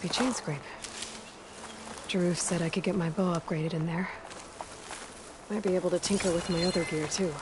be chain scrape. Jaruf said I could get my bow upgraded in there. Might be able to tinker with my other gear, too.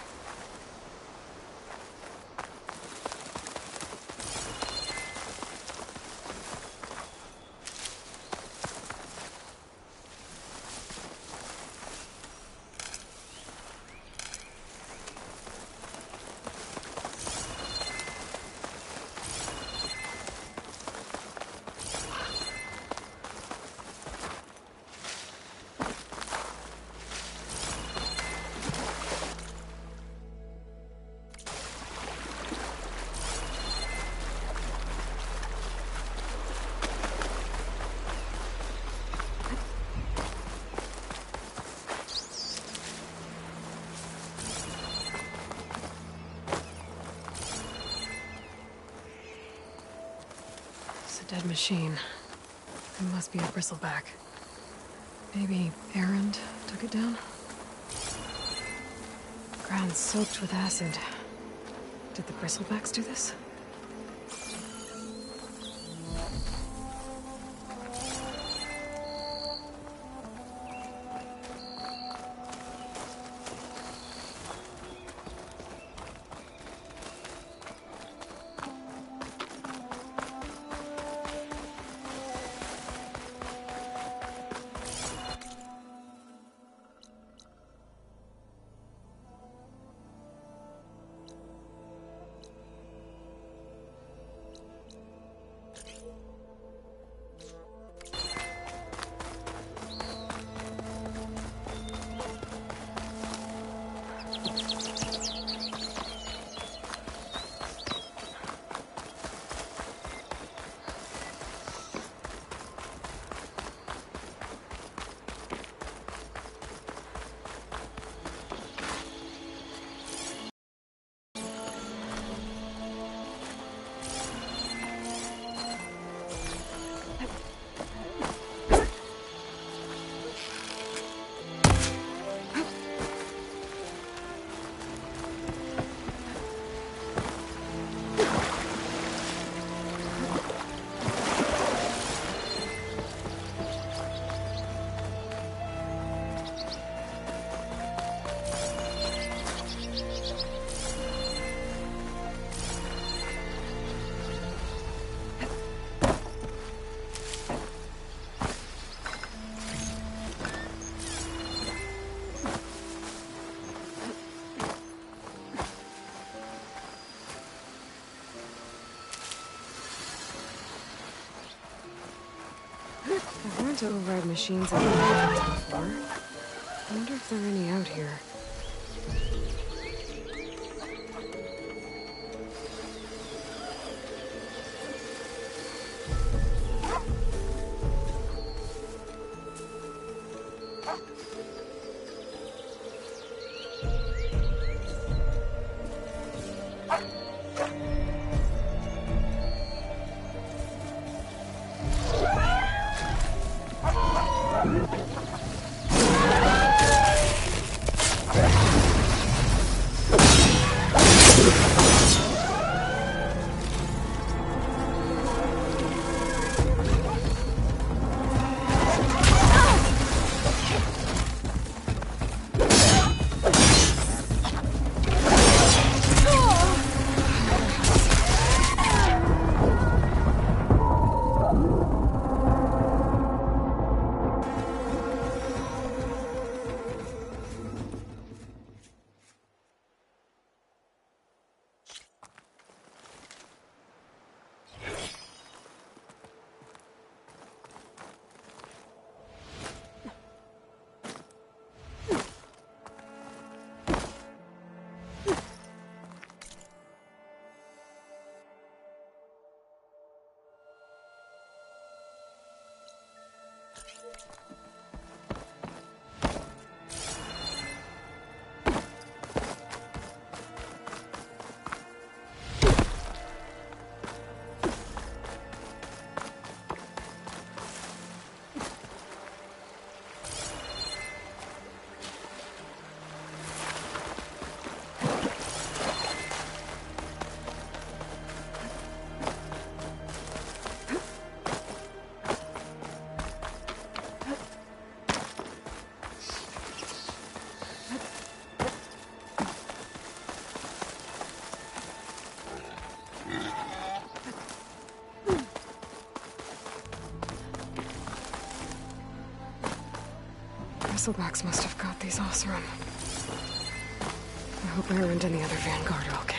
Dead machine. It must be a bristleback. Maybe Erend took it down? Ground soaked with acid. Did the bristlebacks do this? I've learned to override machines at the before. I wonder if there are any out here. Hasselbacks must have got these Oseram. I hope her and any other Vanguard are okay.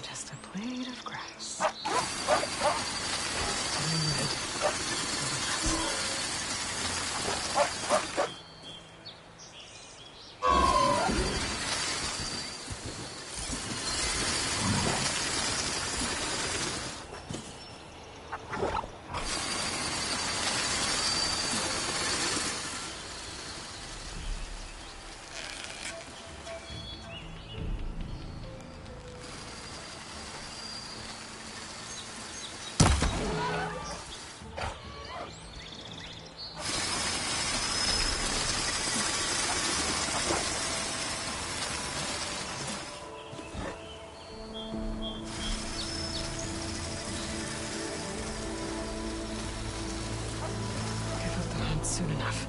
Just a blade of grass. Soon enough.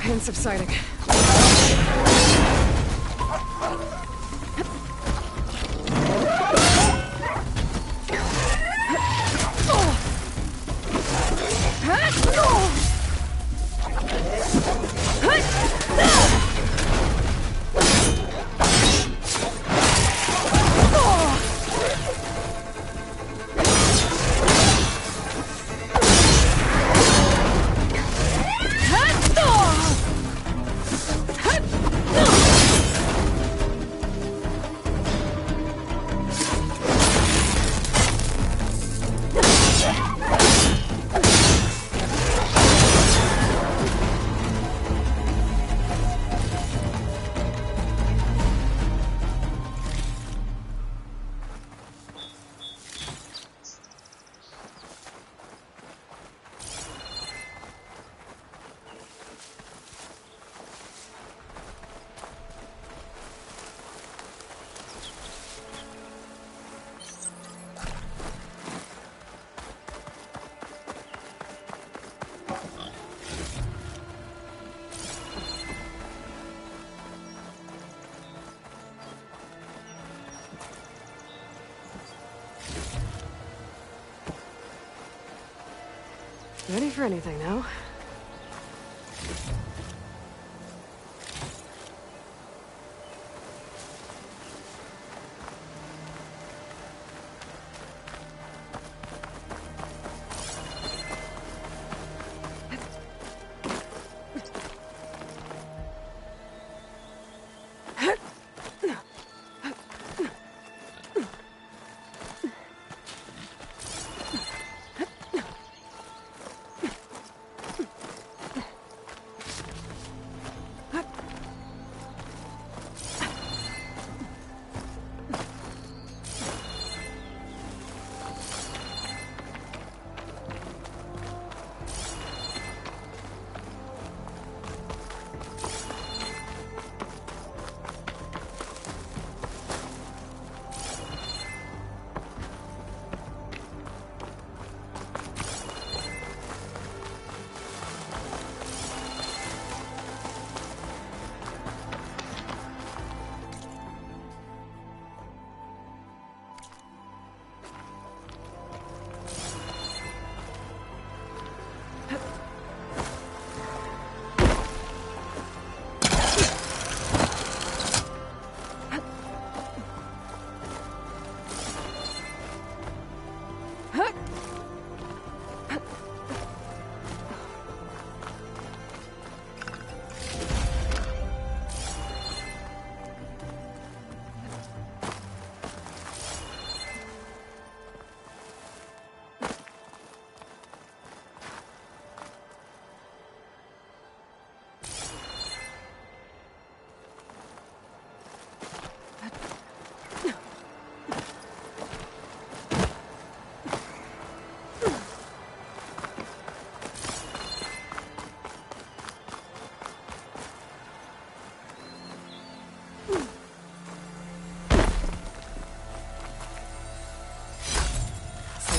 Pain subsiding. Ready for anything now.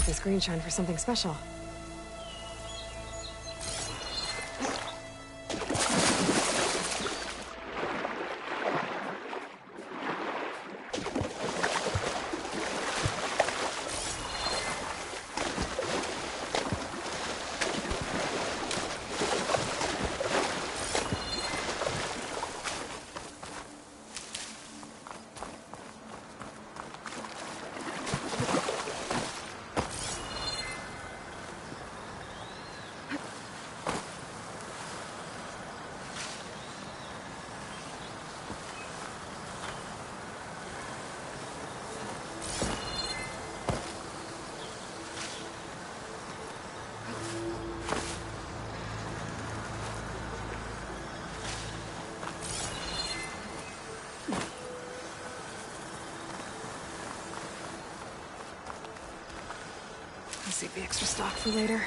this green shine for something special. I'll save the extra stock for later.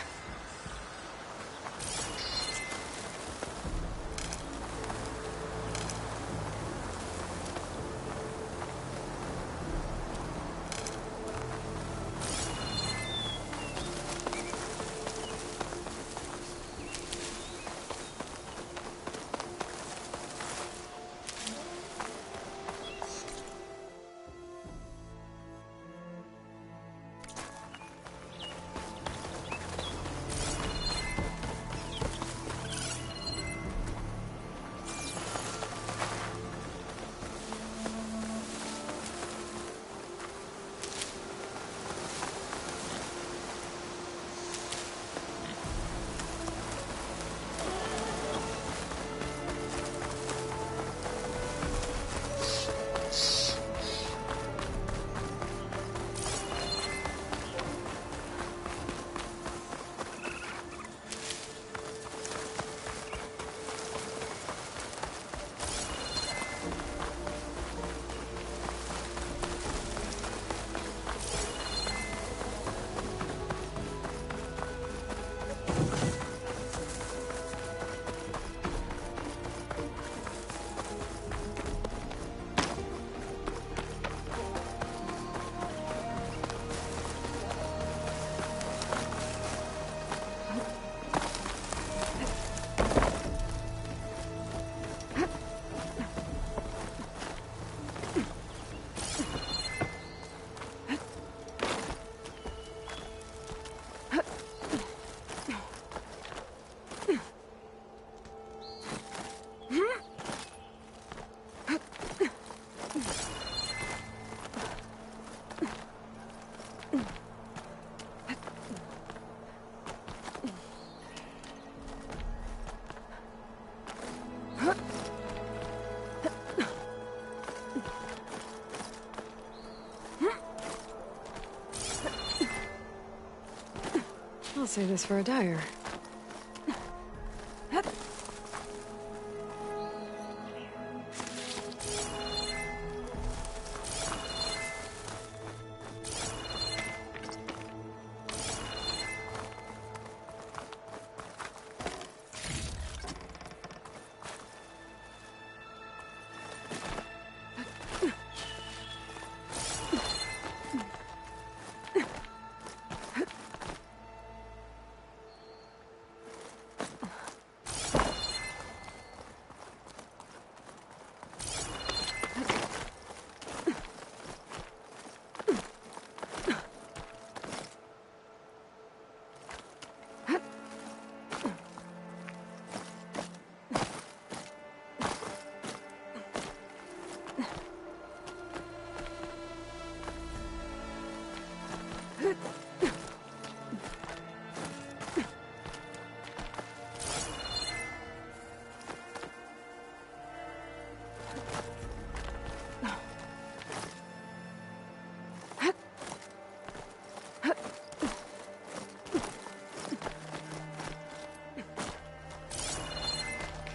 I'll save this for a dyer.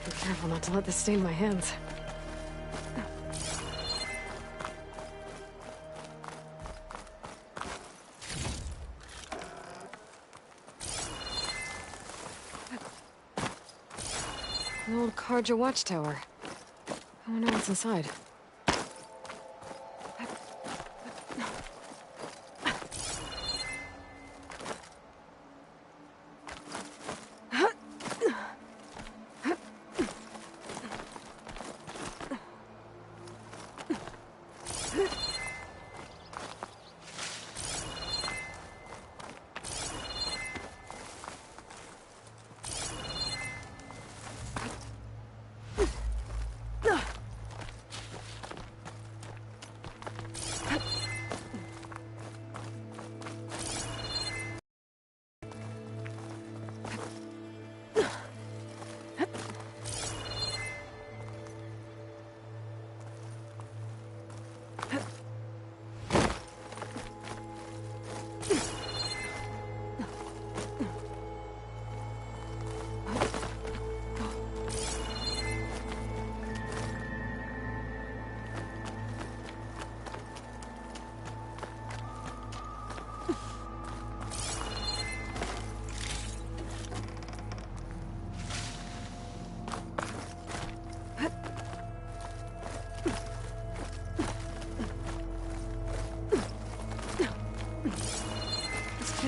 Be careful not to let this stain my hands. An old Karja watchtower. I wonder what's inside.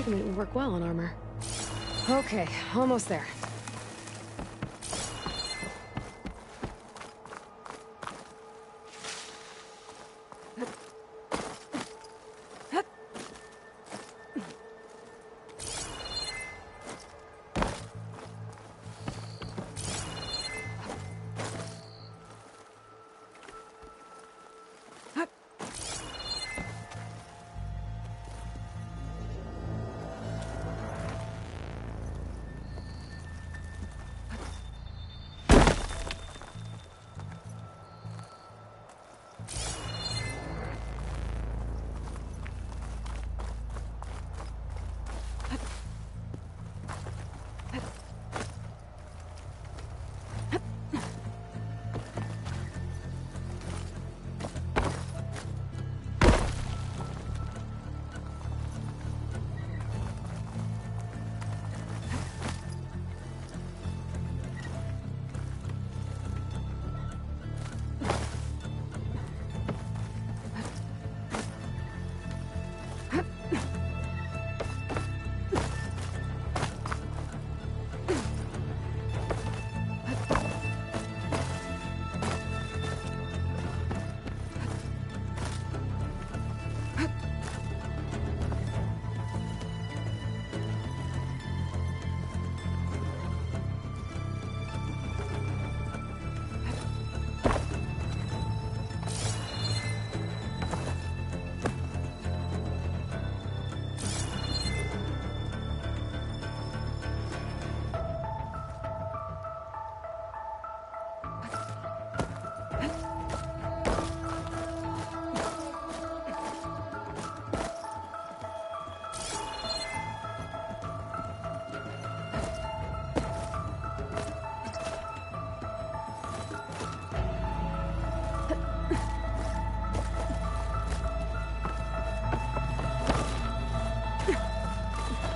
definitely work well on armor. Okay, almost there.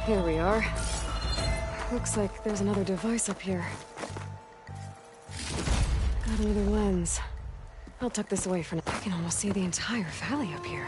Here we are. Looks like there's another device up here. Got another lens. I'll tuck this away for now. I can almost see the entire valley up here.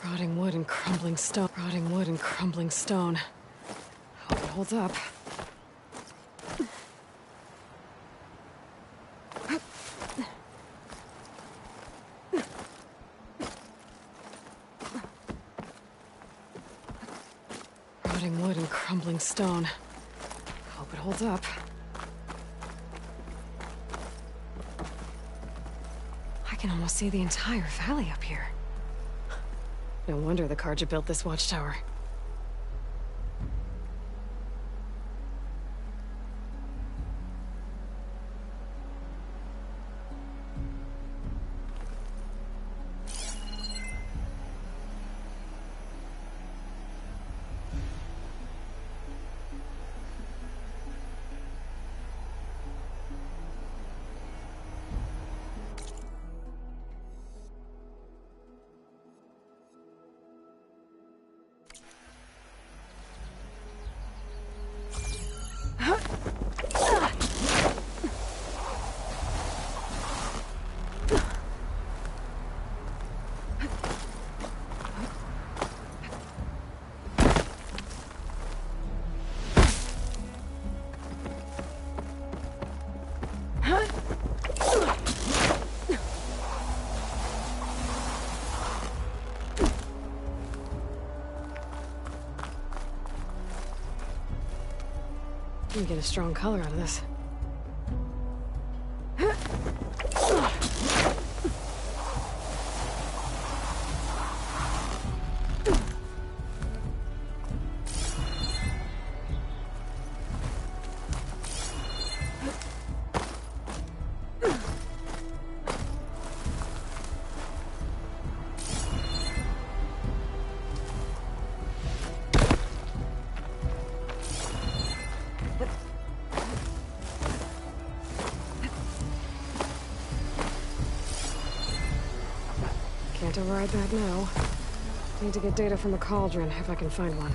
Rotting wood and crumbling stone. Rotting wood and crumbling stone. Hope it holds up. Rotting wood and crumbling stone. Hope it holds up. I can almost see the entire valley up here. No wonder the Carja built this watchtower. You can get a strong color out of this. to ride that now. Need to get data from a cauldron, if I can find one.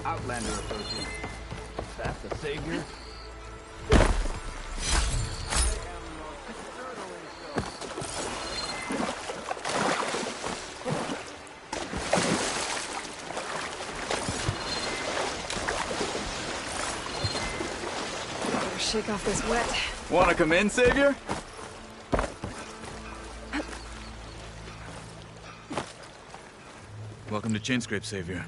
Outlander approaching. Is that the Savior? Better shake off this wet. Wanna come in, Savior? Welcome to Chainscrape, Savior.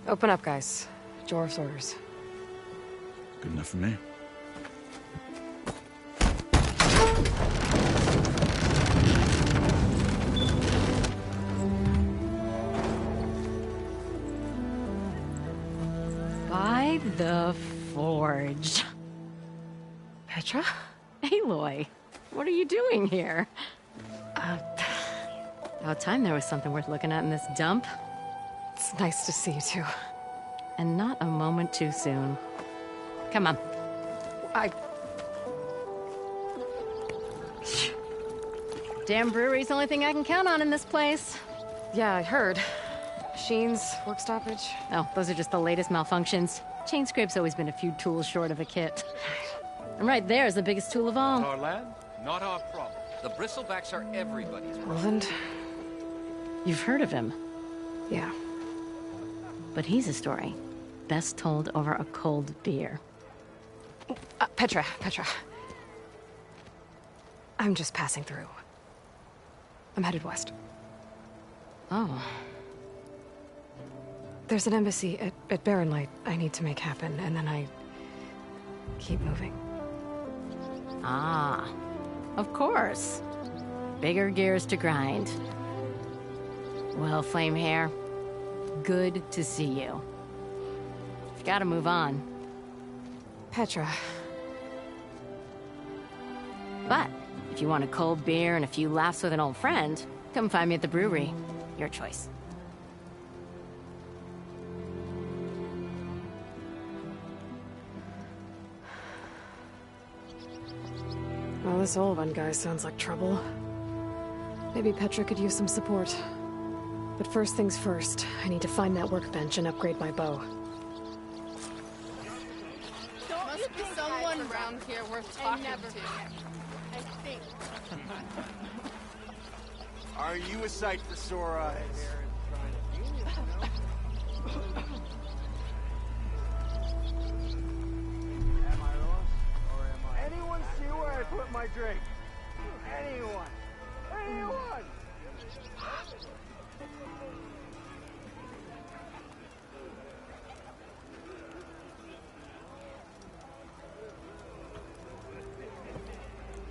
Open up, guys. Jorv's orders. Good enough for me. The Forge. Petra? Aloy, what are you doing here? About time there was something worth looking at in this dump. It's nice to see you too. And not a moment too soon. Come on. Damn brewery's the only thing I can count on in this place. Yeah, I heard. Machines, work stoppage. Oh, those are just the latest malfunctions. Chain scrape's always been a few tools short of a kit. And right there is the biggest tool of all. Our land, not our problem. The bristlebacks are everybody's problem. Roland? You've heard of him, Yeah. but he's a story best told over a cold beer. Petra. I'm just passing through. I'm headed west. Oh, There's an embassy at Barren Light I need to make happen, and then I keep moving. ah, of course. Bigger gears to grind. Well, Flamehair, good to see you. You've got to move on. Petra. But if you want a cold beer and a few laughs with an old friend, come find me at the brewery. Your choice. Well, this Olvan guy sounds like trouble. Maybe Petra could use some support. But first things first, I need to find that workbench and upgrade my bow. Must be someone around here worth talking to. I think. Are you a sight for sore eyes? Am I lost, or am I... Anyone see where I put my drink? Anyone? Anyone?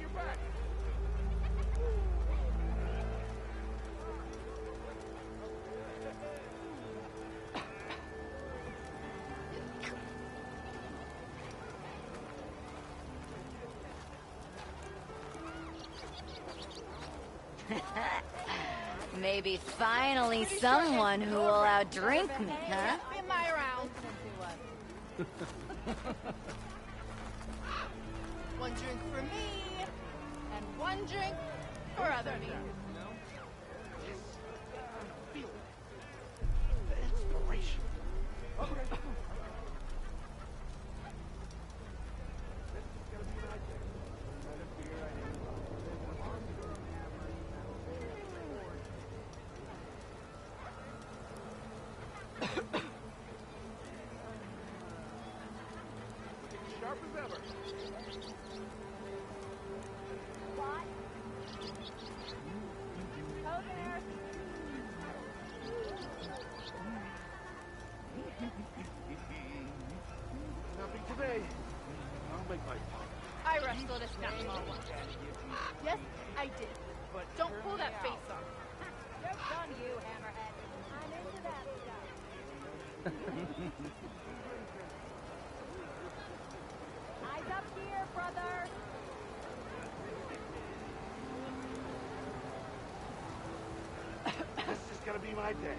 You're back. Maybe finally someone who will outdrink me, huh? In my round. One drink for me, and one drink for other me. Sharp as ever. Nothing today. I'll make my I wrestled a snapmaw once. Yes, I did. But don't pull that face off. Joke's on you, Hammerhead. I'm into that stuff. Eyes up here, brother. This is gonna be my day.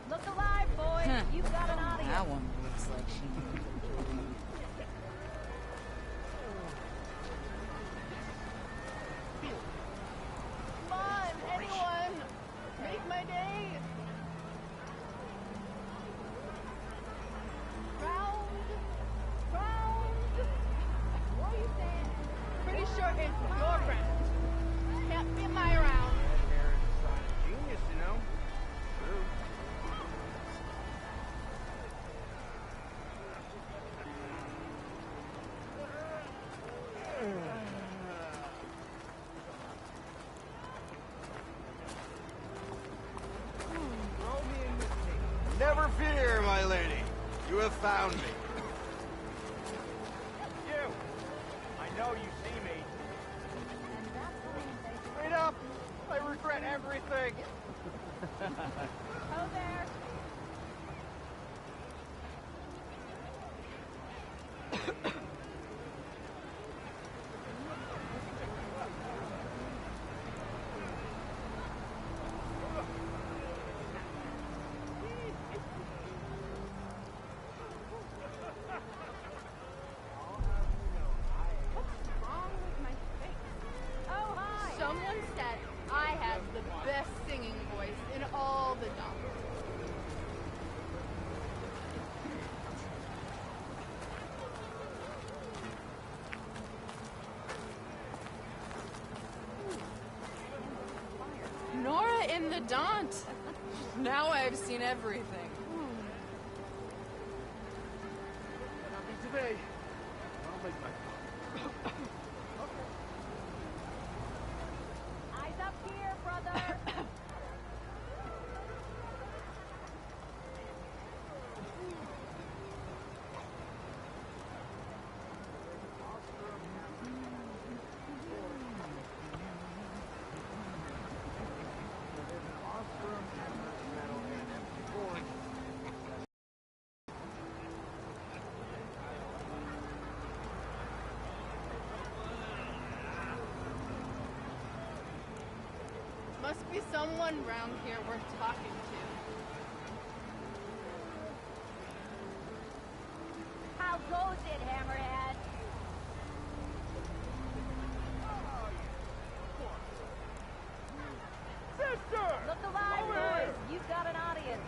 Look alive, boys. You've got an audience. That one looks like she... Come on, anyone! Make my day! Round! What are you saying? Pretty sure it's your round. Can't be my round. Genius, you know? True. You have found me. You! I know you see me. Straight up, I regret everything. Oh, there. What's wrong with my face? Oh, hi! Someone said I had the best singing voice in all the dumps. Nora in the Daunt. Now I've seen everything. Nothing today. I'll make my... Eyes up here, brother! Must be someone round here worth talking to. How goes it, Hammerhead? Sister! Look alive, boys! You've got an audience.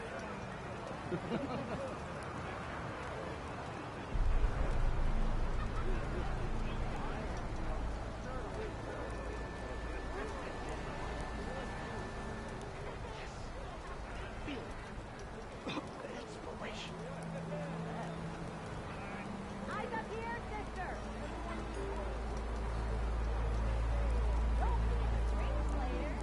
Eyes up here, sister! Don't forget the strings later.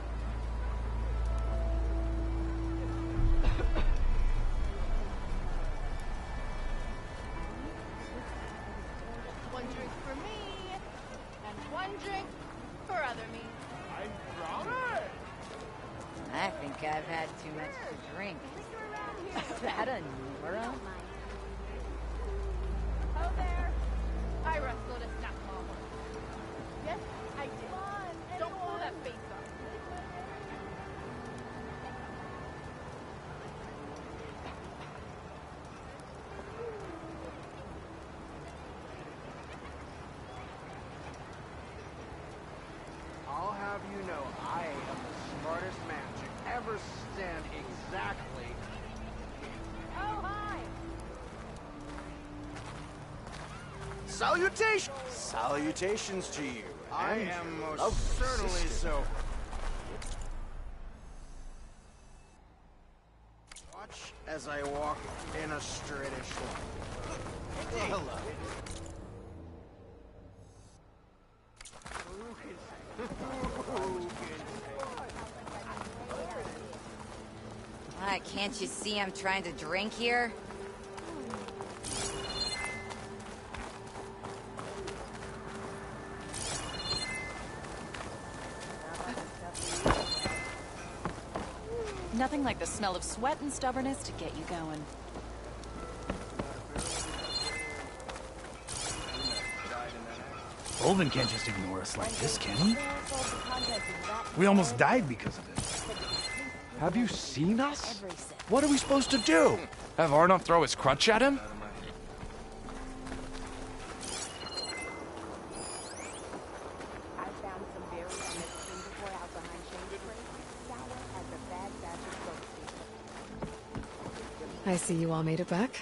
One drink for me, and one drink for other me. I'm drunk? I think I've had too much to drink. Is that a Nora? Oh, there. I wrestled a snap mama. Yes, I did. Don't pull that face off. I'll have you know I am the smartest man to ever stand exactly. Oh, hi! Salutations! Salutations to you. I am most certainly so. Watch as I walk in a straightish line. Well, hello. Why, can't you see I'm trying to drink here? Nothing like the smell of sweat and stubbornness to get you going. Olvin can't just ignore us like this, can he? We almost died because of it. Have you seen us? What are we supposed to do? Have Arnold throw his crutch at him? I found some berries on this stream before out behind Shane's place. Sour as the Bad Badger Ghost. I see you all made it back.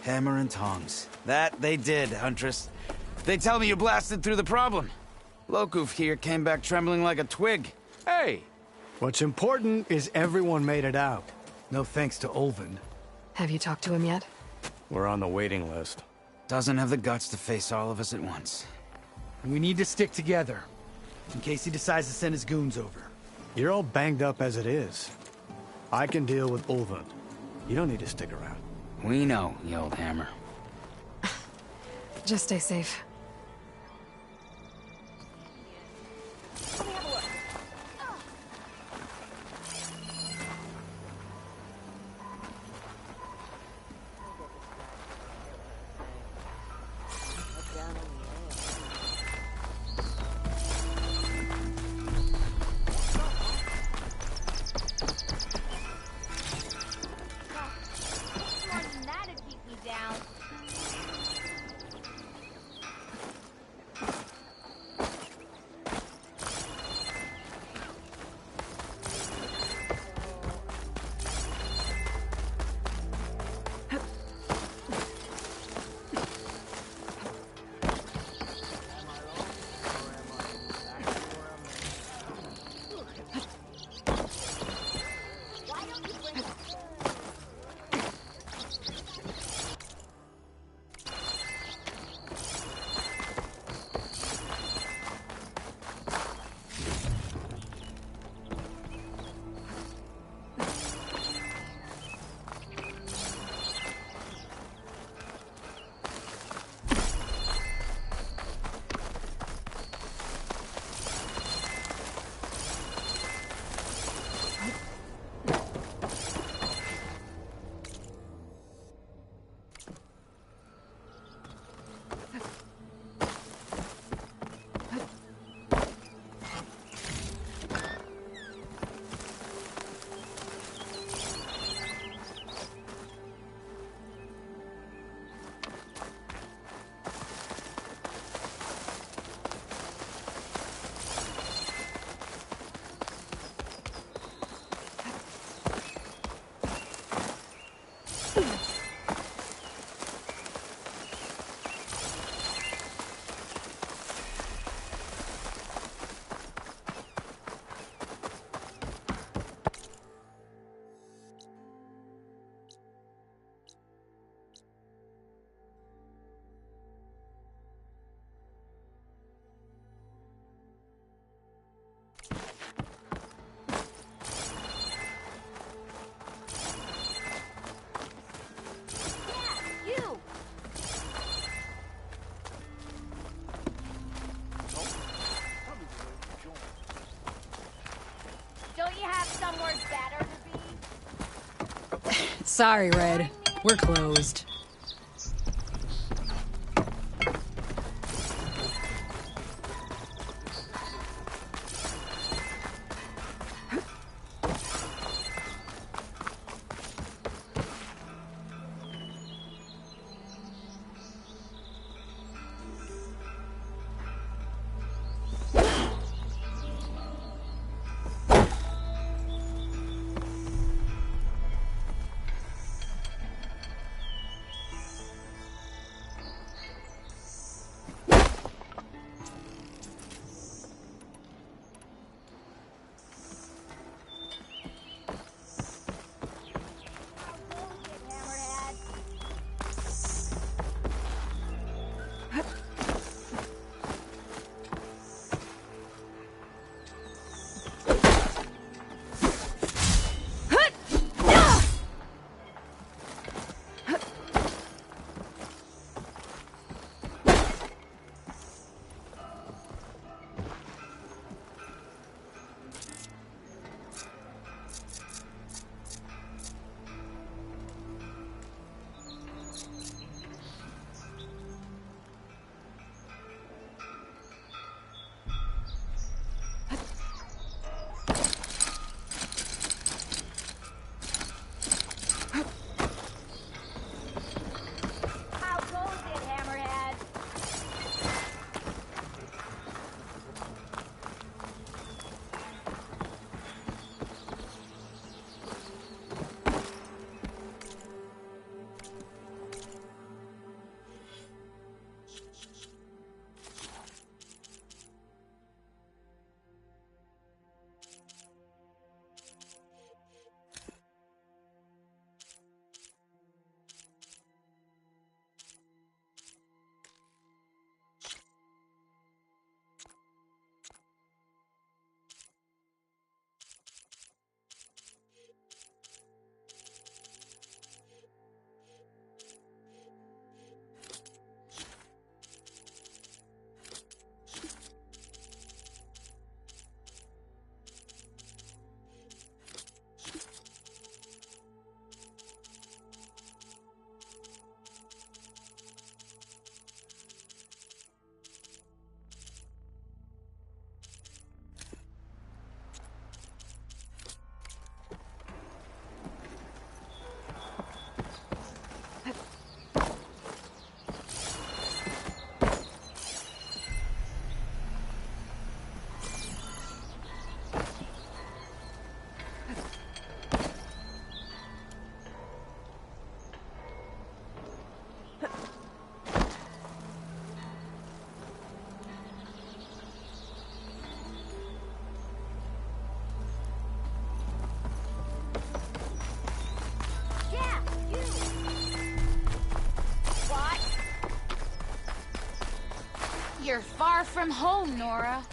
Hammer and tongs. That they did, Huntress. They tell me you blasted through the problem. Lokuf here came back trembling like a twig. Hey! What's important is everyone made it out. No thanks to Olvin. Have you talked to him yet? We're on the waiting list. Doesn't have the guts to face all of us at once. We need to stick together, in case he decides to send his goons over. You're all banged up as it is. I can deal with Olvin. You don't need to stick around. We know, you old hammer. Just stay safe. Sorry, Red. We're closed. You're far from home, Nora.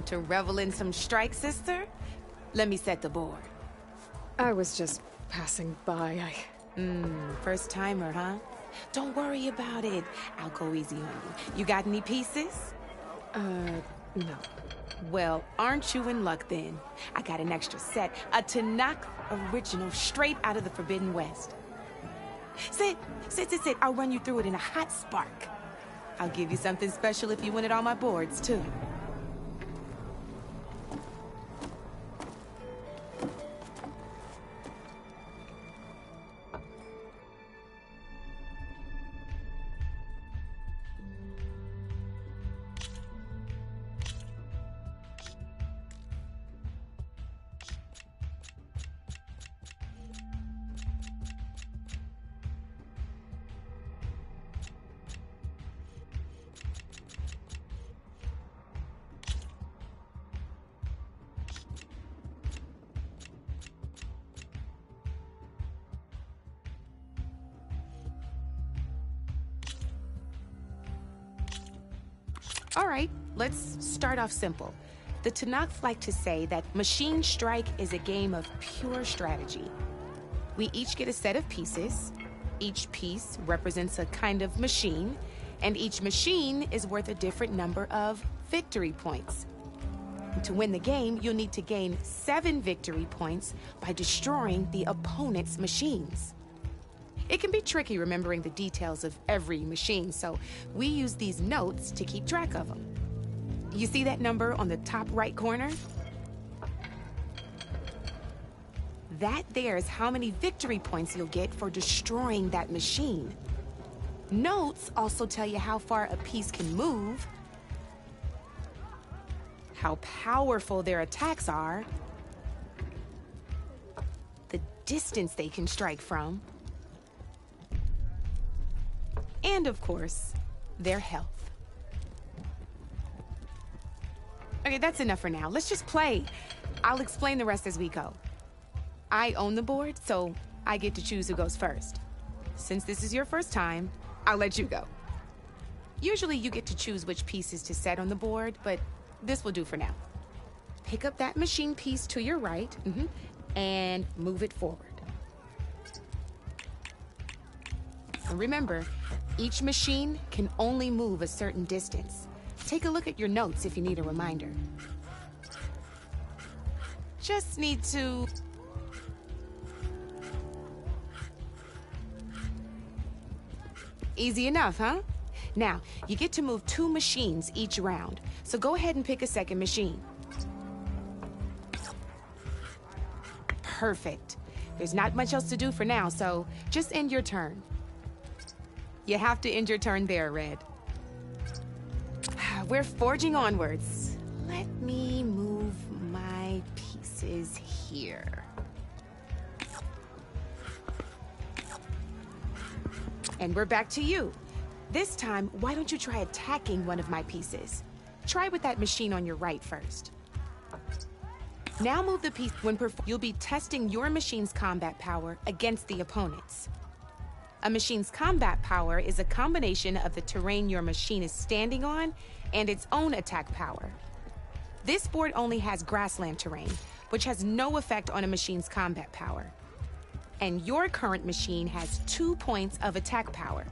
To revel in some strike, sister? Let me set the board. I was just passing by. First timer, huh? Don't worry about it. I'll go easy on you. You got any pieces? No. Well, aren't you in luck then? I got an extra set, a Tanakh original, straight out of the Forbidden West. Sit. I'll run you through it in a hot spark. I'll give you something special if you win it on my boards, too. All right, let's start off simple. The Tanakh like to say that Machine Strike is a game of pure strategy. We each get a set of pieces. Each piece represents a kind of machine, and each machine is worth a different number of victory points. To win the game, you'll need to gain 7 victory points by destroying the opponent's machines. It can be tricky remembering the details of every machine, so we use these notes to keep track of them. You see that number on the top right corner? That there is how many victory points you'll get for destroying that machine. Notes also tell you how far a piece can move, how powerful their attacks are, the distance they can strike from, and of course, their health. Okay, that's enough for now. Let's just play. I'll explain the rest as we go. I own the board, so I get to choose who goes first. Since this is your first time, I'll let you go. Usually you get to choose which pieces to set on the board, but this will do for now. Pick up that machine piece to your right, and move it forward. And remember, each machine can only move a certain distance. Take a look at your notes if you need a reminder. Just need to... Easy enough, huh? Now, you get to move 2 machines each round, so go ahead and pick a second machine. Perfect. There's not much else to do for now, so just end your turn. You have to end your turn there, Red. We're forging onwards. Let me move my pieces here. And we're back to you. This time, why don't you try attacking one of my pieces? Try with that machine on your right first. Now move the piece. When you'll be testing your machine's combat power against the opponent's. A machine's combat power is a combination of the terrain your machine is standing on and its own attack power. This board only has grassland terrain, which has no effect on a machine's combat power. And your current machine has 2 points of attack power.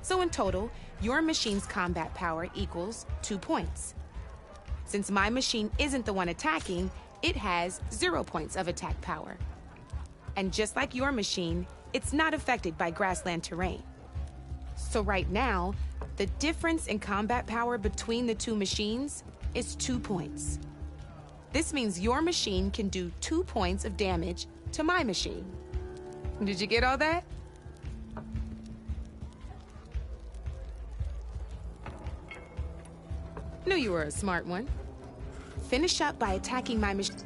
So in total, your machine's combat power equals 2 points. Since my machine isn't the one attacking, it has 0 points of attack power. And just like your machine, it's not affected by grassland terrain. So right now, the difference in combat power between the two machines is 2 points. This means your machine can do 2 points of damage to my machine. Did you get all that? Knew you were a smart one. Finish up by attacking my machine.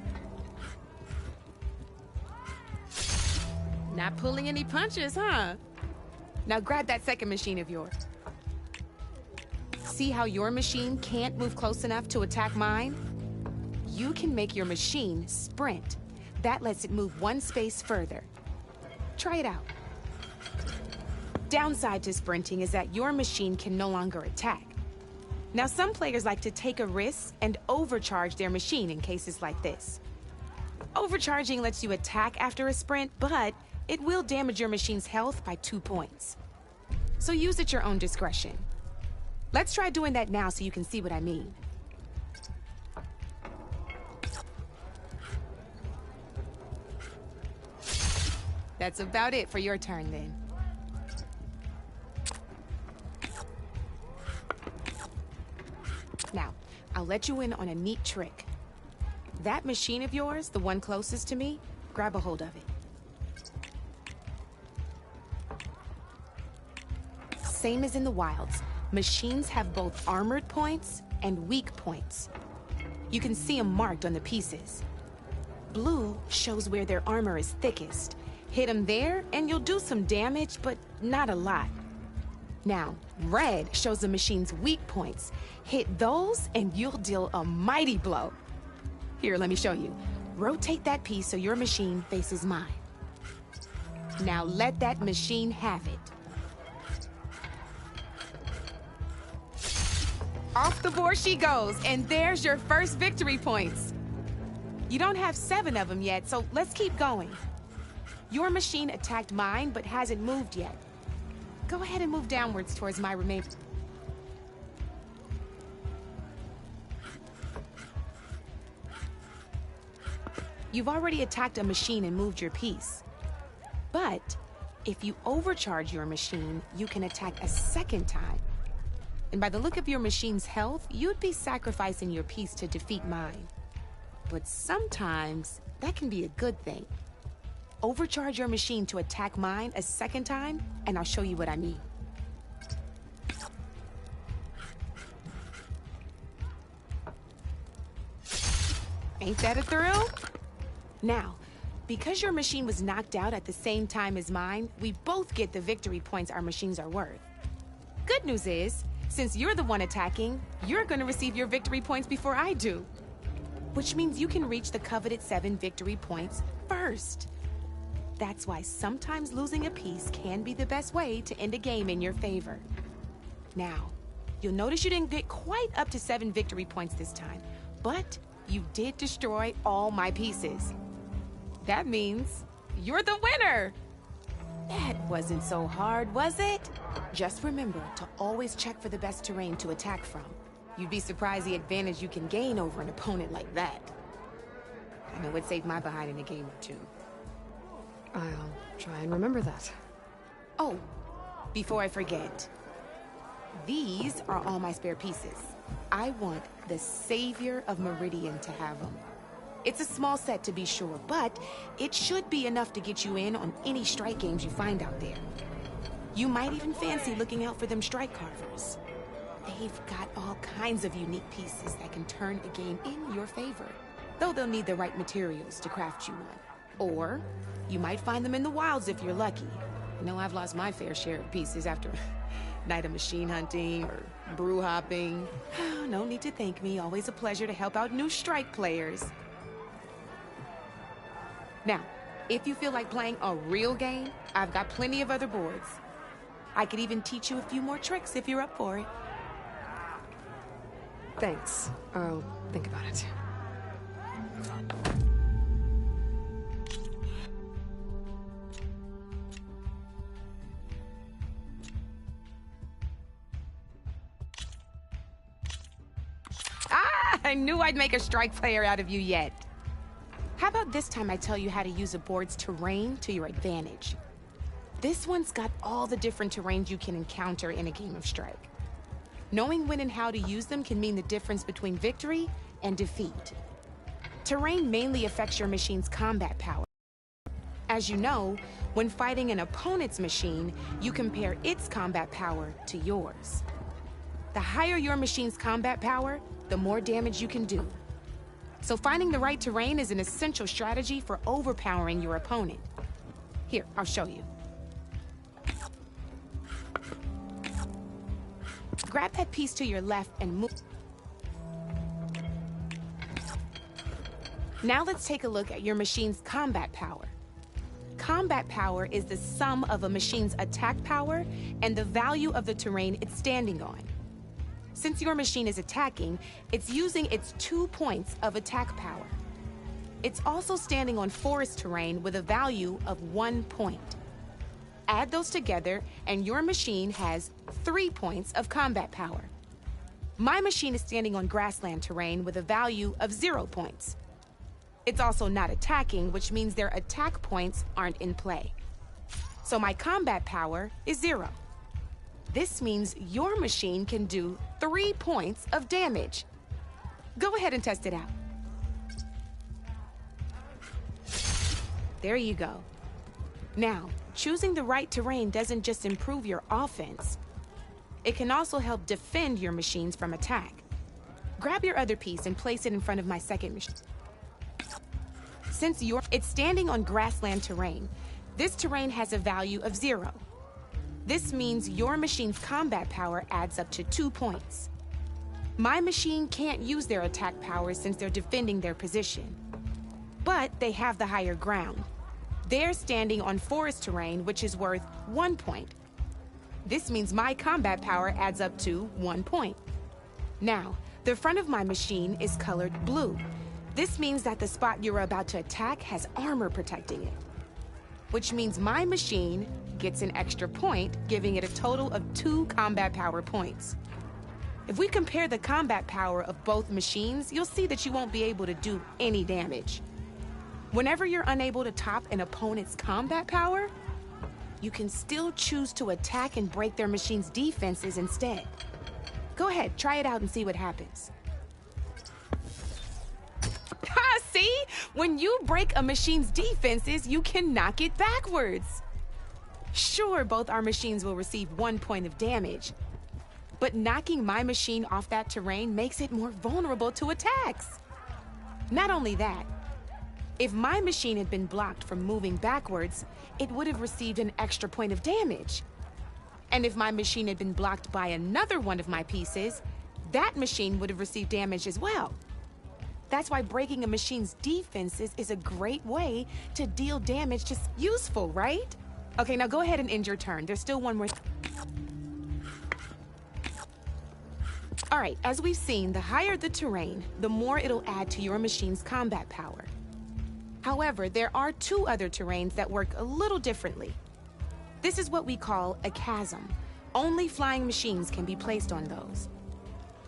Not pulling any punches, huh? Now grab that second machine of yours. See how your machine can't move close enough to attack mine? You can make your machine sprint. That lets it move 1 space further. Try it out. Downside to sprinting is that your machine can no longer attack. Now, some players like to take a risk and overcharge their machine in cases like this. Overcharging lets you attack after a sprint, but it will damage your machine's health by 2 points. So use at your own discretion. Let's try doing that now so you can see what I mean. That's about it for your turn, then. Now, I'll let you in on a neat trick. That machine of yours, the one closest to me, grab a hold of it. Same as in the wilds, machines have both armored points and weak points. You can see them marked on the pieces. Blue shows where their armor is thickest. Hit them there, and you'll do some damage, but not a lot. Now, red shows the machine's weak points. Hit those, and you'll deal a mighty blow. Here, let me show you. Rotate that piece so your machine faces mine. Now let that machine have it. Off the board she goes, and there's your first victory points. You don't have 7 of them yet, so let's keep going. Your machine attacked mine, but hasn't moved yet. Go ahead and move downwards towards my remain. You've already attacked a machine and moved your piece. But if you overcharge your machine, you can attack a second time. And by the look of your machine's health, you'd be sacrificing your piece to defeat mine. But sometimes that can be a good thing. Overcharge your machine to attack mine a second time, and I'll show you what I mean. Ain't that a thrill? Now, because your machine was knocked out at the same time as mine, we both get the victory points our machines are worth. Good news is, since you're the one attacking, you're gonna receive your victory points before I do. Which means you can reach the coveted 7 victory points first. That's why sometimes losing a piece can be the best way to end a game in your favor. Now, you'll notice you didn't get quite up to 7 victory points this time, but you did destroy all my pieces. That means you're the winner! That wasn't so hard, was it? Just remember to always check for the best terrain to attack from. You'd be surprised the advantage you can gain over an opponent like that. I know it saved my behind in a game or 2. I'll try and remember that. Oh, before I forget, these are all my spare pieces. I want the Savior of Meridian to have them. It's a small set to be sure, but it should be enough to get you in on any strike games you find out there. You might even fancy looking out for them strike carvers. They've got all kinds of unique pieces that can turn a game in your favor, though they'll need the right materials to craft you one. Or you might find them in the wilds if you're lucky. You know, I've lost my fair share of pieces after a night of machine hunting or brew hopping. No need to thank me. Always a pleasure to help out new strike players. Now, if you feel like playing a real game, I've got plenty of other boards. I could even teach you a few more tricks if you're up for it. Thanks. I'll think about it. I knew I'd make a strike player out of you yet. How about this time I tell you how to use a board's terrain to your advantage? This one's got all the different terrains you can encounter in a game of Strike. Knowing when and how to use them can mean the difference between victory and defeat. Terrain mainly affects your machine's combat power. As you know, when fighting an opponent's machine, you compare its combat power to yours. The higher your machine's combat power, the more damage you can do. So finding the right terrain is an essential strategy for overpowering your opponent. Here, I'll show you. Grab that piece to your left and move. Now let's take a look at your machine's combat power. Combat power is the sum of a machine's attack power and the value of the terrain it's standing on. Since your machine is attacking, it's using its 2 points of attack power. It's also standing on forest terrain with a value of 1 point. Add those together, and your machine has 3 points of combat power. My machine is standing on grassland terrain with a value of 0 points. It's also not attacking, which means their attack points aren't in play. So my combat power is 0. This means your machine can do 3 points of damage. Go ahead and test it out. There you go. Now, choosing the right terrain doesn't just improve your offense. It can also help defend your machines from attack. Grab your other piece and place it in front of my second machine. Since it's standing on grassland terrain, this terrain has a value of 0. This means your machine's combat power adds up to 2 points. My machine can't use their attack power since they're defending their position. But they have the higher ground. They're standing on forest terrain, which is worth 1 point. This means my combat power adds up to 1 point. Now, the front of my machine is colored blue. This means that the spot you're about to attack has armor protecting it, which means my machine gets an extra point, giving it a total of 2 combat power points. If we compare the combat power of both machines, you'll see that you won't be able to do any damage. Whenever you're unable to top an opponent's combat power, you can still choose to attack and break their machine's defenses instead. Go ahead, try it out and see what happens. See? When you break a machine's defenses, you can knock it backwards. Sure, both our machines will receive 1 point of damage, but knocking my machine off that terrain makes it more vulnerable to attacks. Not only that, if my machine had been blocked from moving backwards, it would have received an extra point of damage. And if my machine had been blocked by another one of my pieces, that machine would have received damage as well. That's why breaking a machine's defenses is a great way to deal damage. Just useful, right? Okay, now go ahead and end your turn. There's still one more. All right, as we've seen, the higher the terrain, the more it'll add to your machine's combat power. However, there are 2 other terrains that work a little differently. This is what we call a chasm. Only flying machines can be placed on those.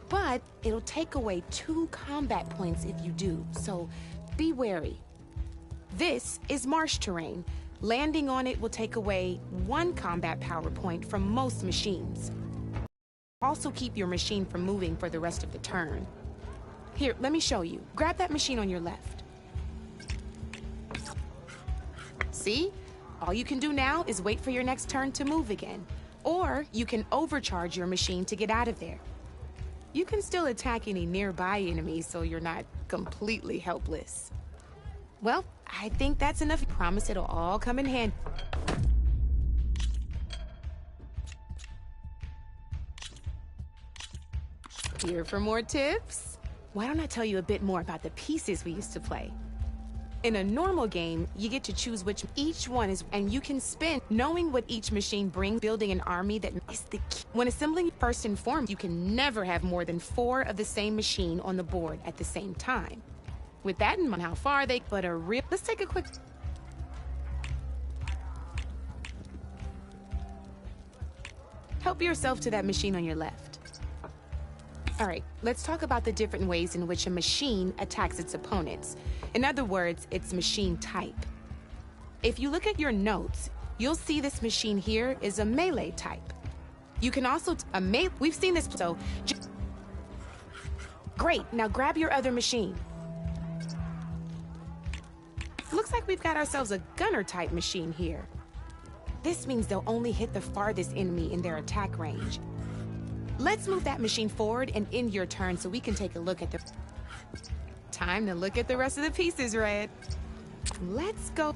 But it'll take away 2 combat points if you do, so be wary. This is marsh terrain. Landing on it will take away 1 combat power point from most machines. Also keep your machine from moving for the rest of the turn. Here, let me show you. Grab that machine on your left. See? All you can do now is wait for your next turn to move again. Or you can overcharge your machine to get out of there. You can still attack any nearby enemies so you're not completely helpless. Well, I think that's enough. Promise it'll all come in handy. Here for more tips? Why don't I tell you a bit more about the pieces we used to play? In a normal game, you get to choose which each one is, and you can spend knowing what each machine brings. Building an army that is the key. When assembling first and foremost, you can never have more than 4 of the same machine on the board at the same time. With that in mind, how far they but a real. Let's take a quick. Help yourself to that machine on your left. All right, let's talk about the different ways in which a machine attacks its opponents. In other words, its machine type. If you look at your notes, you'll see this machine here is a melee type. You can also, we've seen this, so, great, now grab your other machine. Looks like we've got ourselves a gunner type machine here. This means they'll only hit the farthest enemy in their attack range. Let's move that machine forward and end your turn so we can take a look at the... Time to look at the rest of the pieces, Red. Let's go...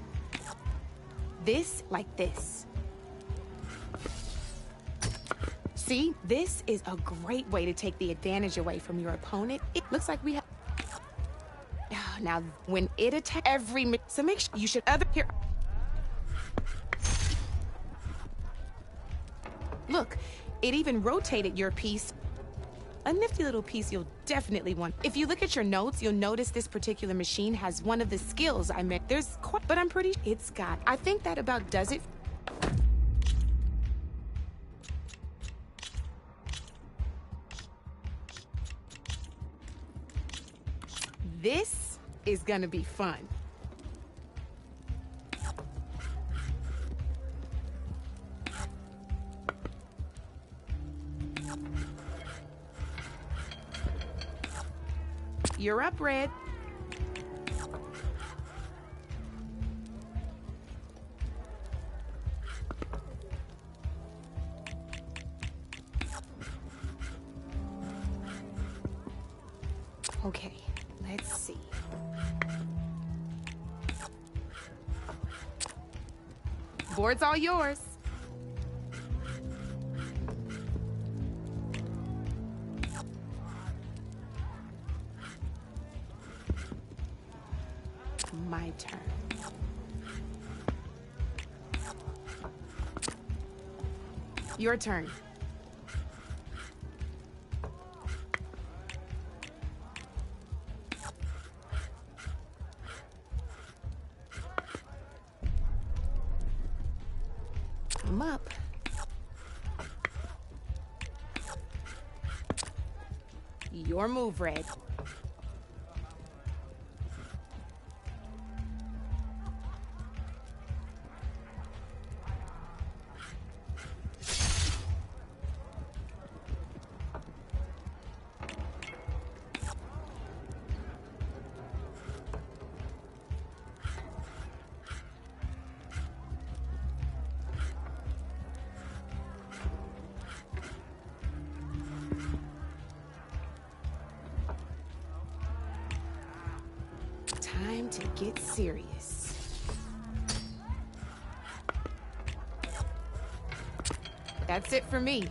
This like this. See, this is a great way to take the advantage away from your opponent. It looks like we have... Now, when it attacks every... So make sure you should here... Look, it even rotated your piece. A nifty little piece you'll definitely want. If you look at your notes, you'll notice this particular machine has one of the skills I meant. There's quite, but I'm pretty it's got. I think that about does it. This is gonna be fun. You're up, Red. Okay, let's see. Board's all yours. My turn. Your turn. I'm up. Your move, Red. Time to get serious. That's it for me.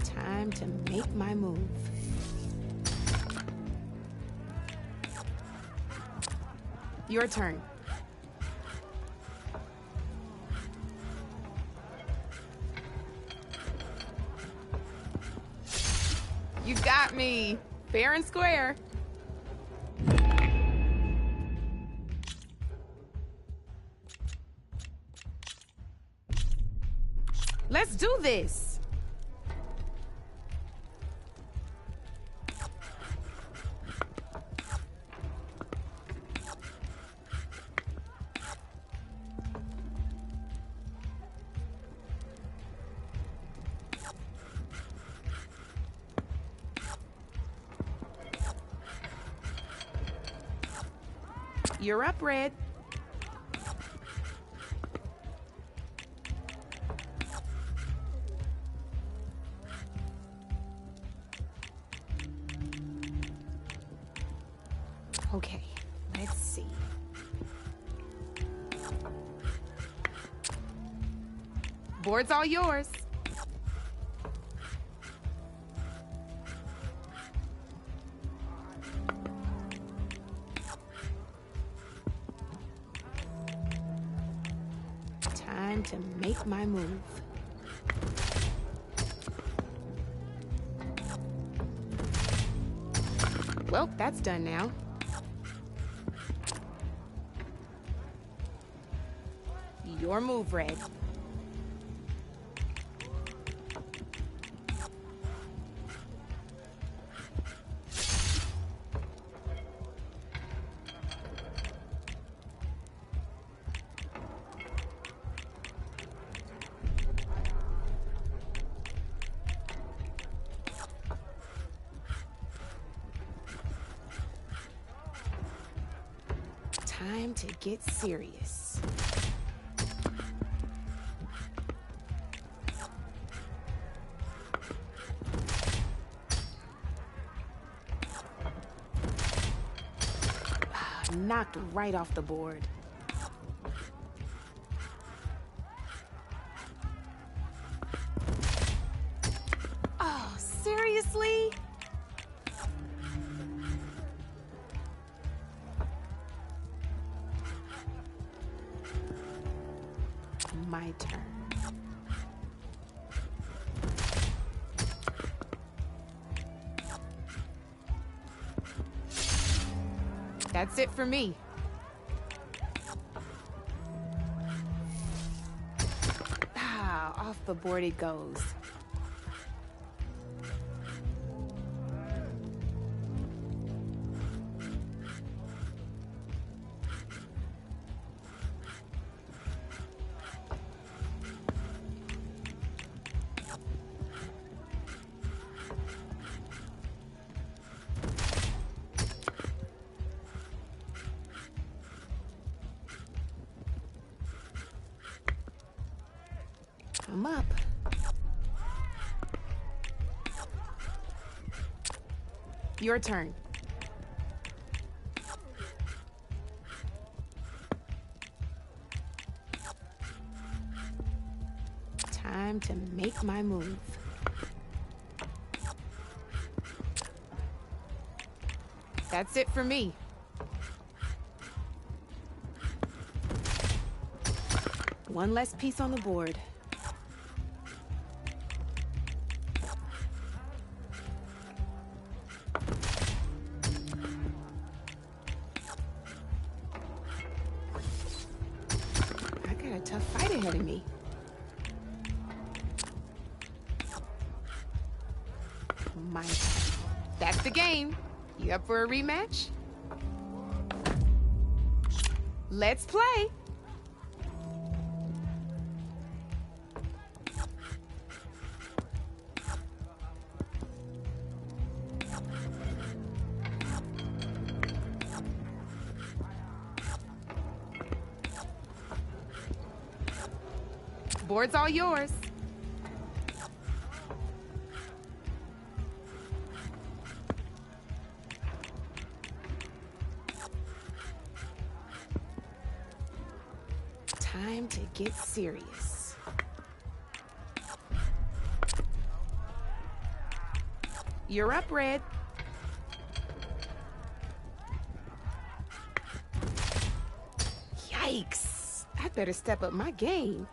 Time to make my move. Your turn. You got me. Fair and square. Let's do this. You're up, Red. Okay, let's see. Board's all yours. Time to make my move. Well, that's done now. Your move, Red. Time to get serious. Knocked right off the board. Oh, seriously? My turn. That's it for me. Off the board it goes. I'm up. Your turn. Time to make my move. That's it for me. One less piece on the board. A tough fight ahead of me. My turn. That's the game. You up for a rematch? Let's play. Board's all yours. Time to get serious. You're up, Red. Yikes! I'd better step up my game.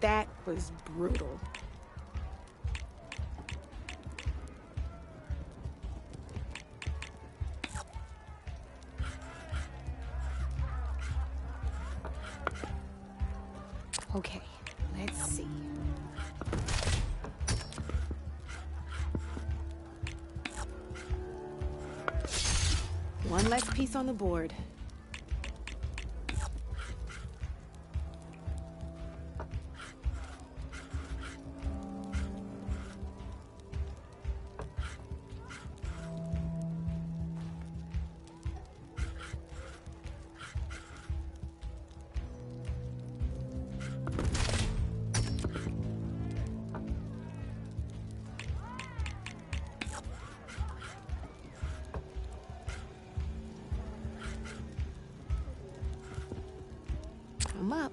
That was brutal. Okay, let's see. One less piece on the board. I'm up.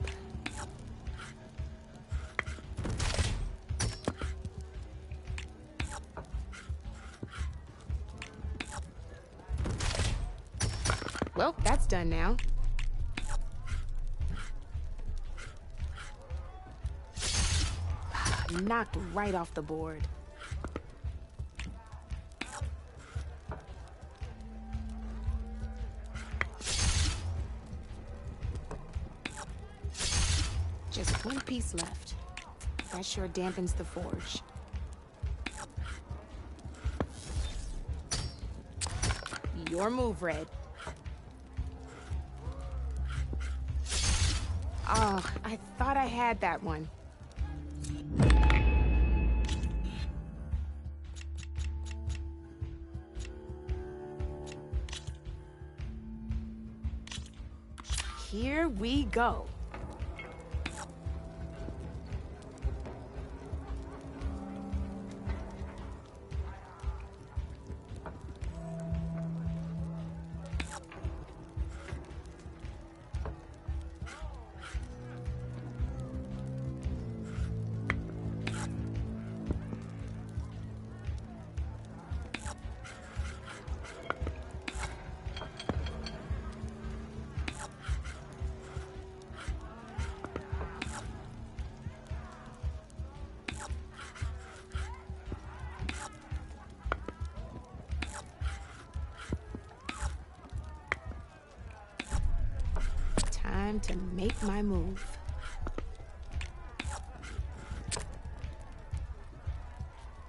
Well, that's done now. Knocked right off the board. Just one piece left. That sure dampens the forge. Your move, Red. Oh, I thought I had that one. Here we go. Time to make my move.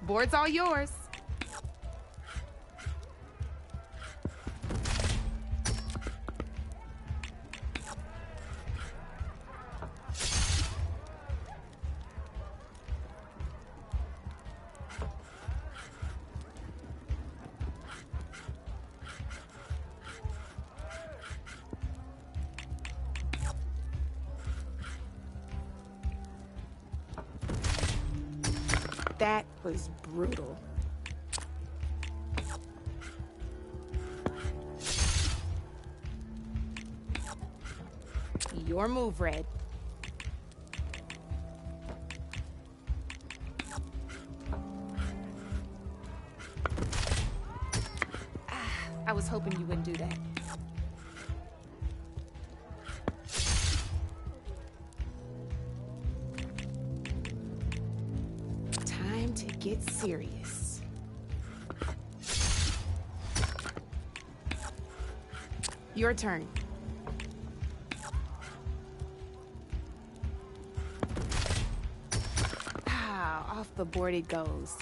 Board's all yours. That was brutal. Your move, Red. I was hoping you wouldn't do that. Time to get serious. Your turn. Off the board it goes.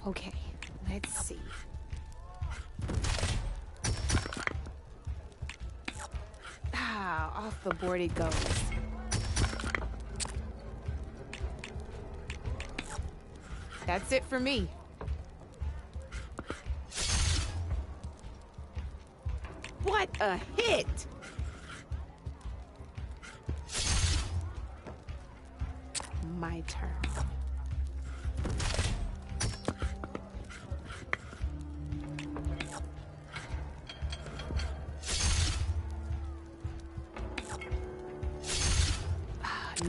Okay, let's see. Off the board it goes. That's it for me. What a hit! My turn.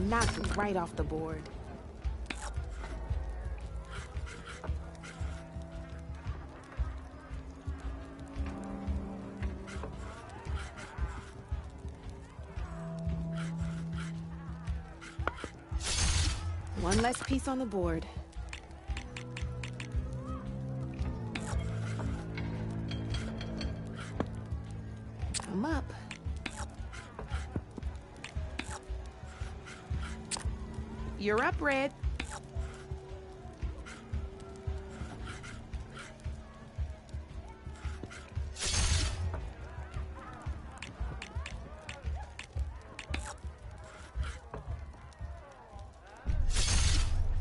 Knocked right off the board. One less piece on the board. I'm up. You're up, Red.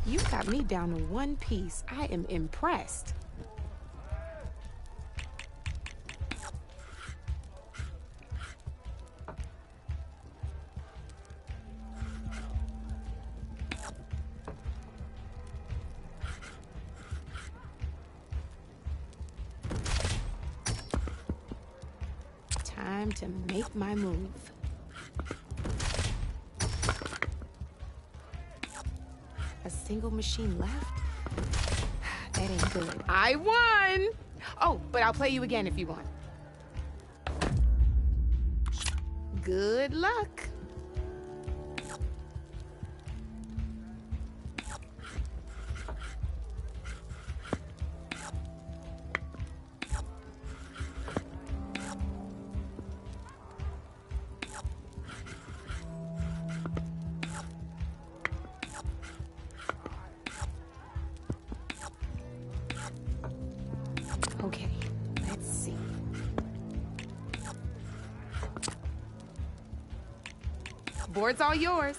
You got me down to one piece. I am impressed. Time to make my move. A single machine left? That ain't good. I won! Oh, but I'll play you again if you want. Good luck. Okay, let's see. Board's all yours.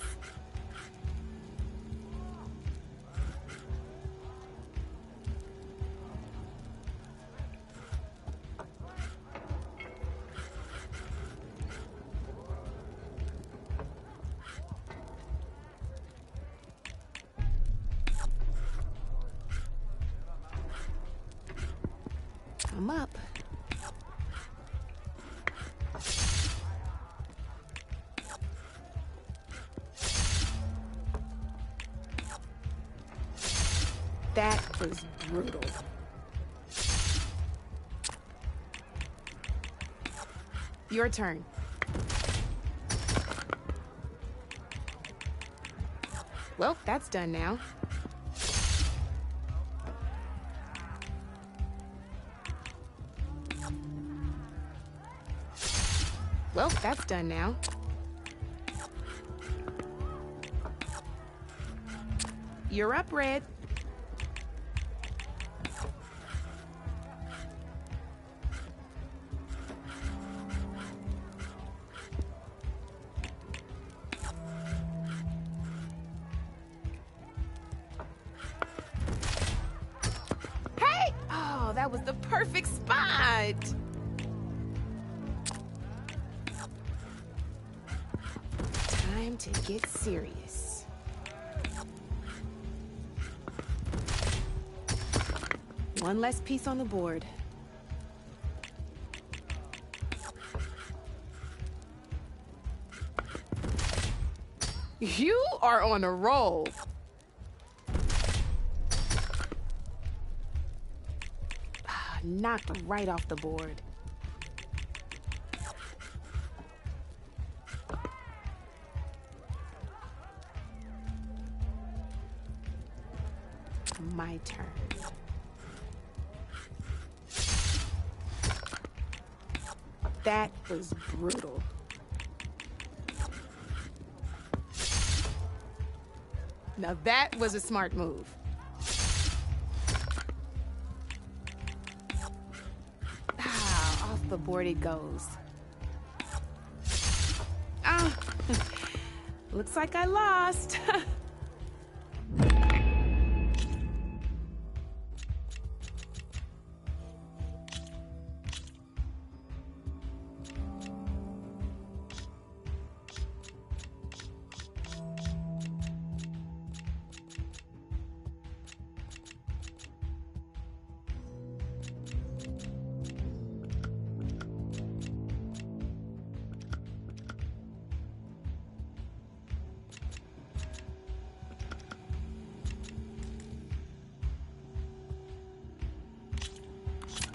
I'm up. That was brutal. Your turn. Well, that's done now. Well, that's done now. You're up, Red. Hey! Oh, that was the perfect spot. Time to get serious. One less piece on the board. You are on a roll. Knocked right off the board. My turn. That was brutal. Now that was a smart move. Ah, off the board it goes. Ah, looks like I lost.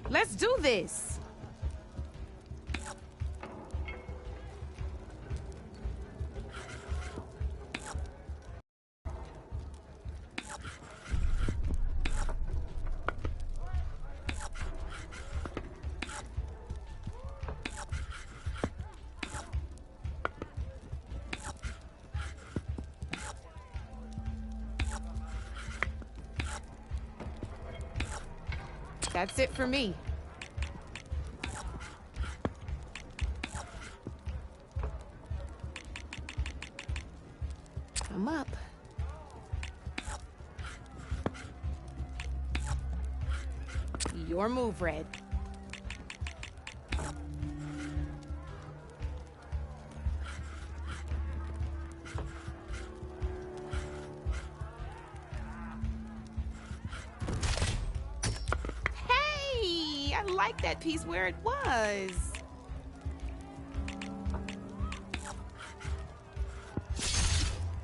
Let's do this. That's it for me. I'm up. Your move, Red. Hey, I like that piece where it was.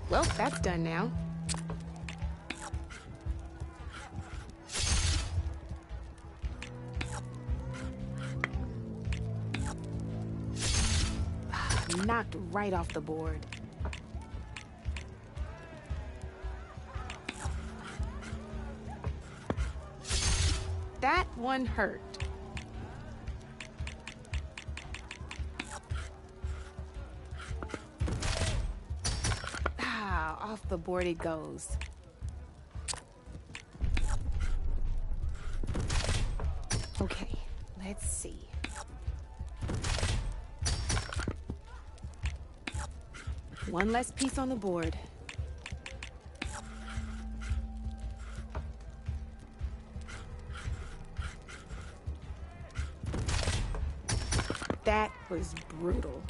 Well, that's done now. knocked right off the board. That one hurt. Ah, off the board it goes. Okay, let's see. One less piece on the board. That was brutal.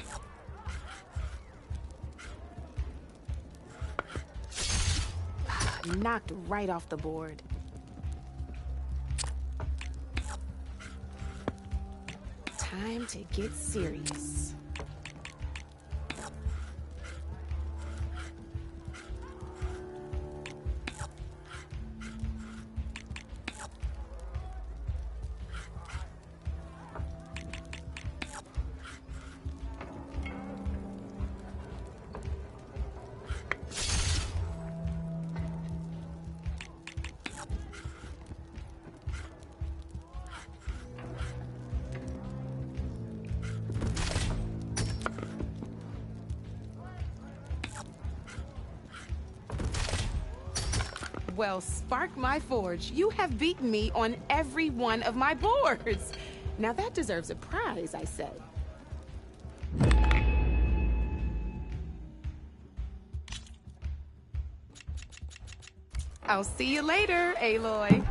Knocked right off the board. Time to get serious. Well, spark my forge. You have beaten me on every one of my boards. Now that deserves a prize, I say. I'll see you later, Aloy.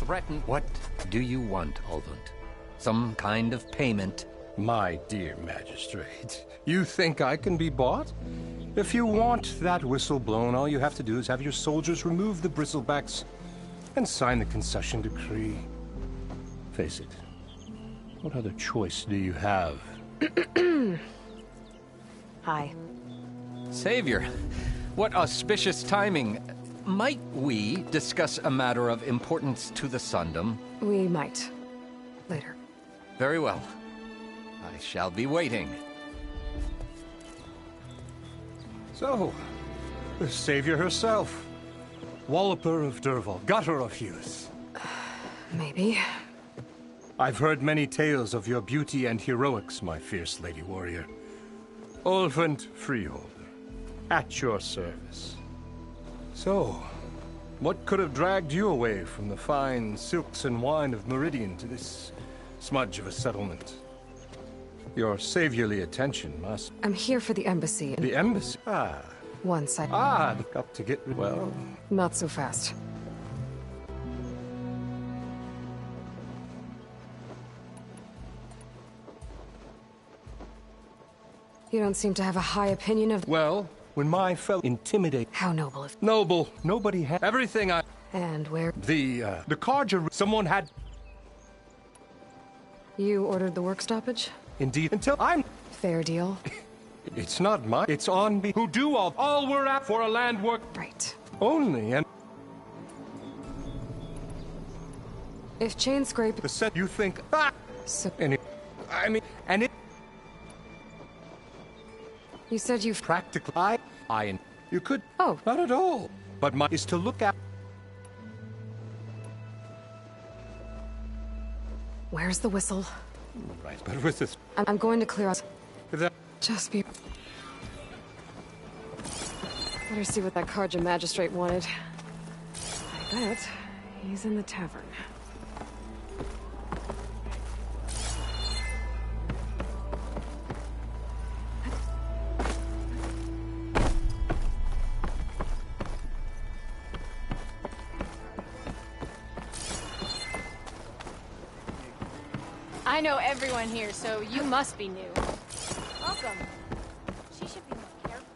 Threaten. What do you want, Ulvund? Some kind of payment? My dear magistrate, you think I can be bought? If you want that whistle blown, all you have to do is have your soldiers remove the bristlebacks and sign the concession decree. Face it, what other choice do you have? Hi. Savior, what auspicious timing. Might we discuss a matter of importance to the Sundom? We might. Later. Very well. I shall be waiting. So, the savior herself. Walloper of Derval, gutter of youth. Maybe. I've heard many tales of your beauty and heroics, my fierce lady warrior. Ulvund Freeholder, at your service. So, what could have dragged you away from the fine silks and wine of Meridian to this smudge of a settlement? Your saviorly attention must... I'm here for the embassy. The embassy? Ah. Once I... Ah, got to get... well... Not so fast. You don't seem to have a high opinion of... Well, when my fellow intimidate... How noble of... Noble. Nobody had... Everything I... And where... The Carja... Someone had... You ordered the work stoppage? Indeed. Until I'm... Fair deal. It's not mine. It's on me. Who do all we're at for a land work... Right. Only, and... If chain scrape... The set you think... Ah! So... And it... I mean... And it... You said you've... Practically... You could... Oh. Not at all. But my... is to look at... Where's the whistle? Right, but with this... I'm going to clear out... That... Just be... Better see what that Carja magistrate wanted. I bet he's in the tavern. I know everyone here, so you must be new. Welcome. She should be more careful.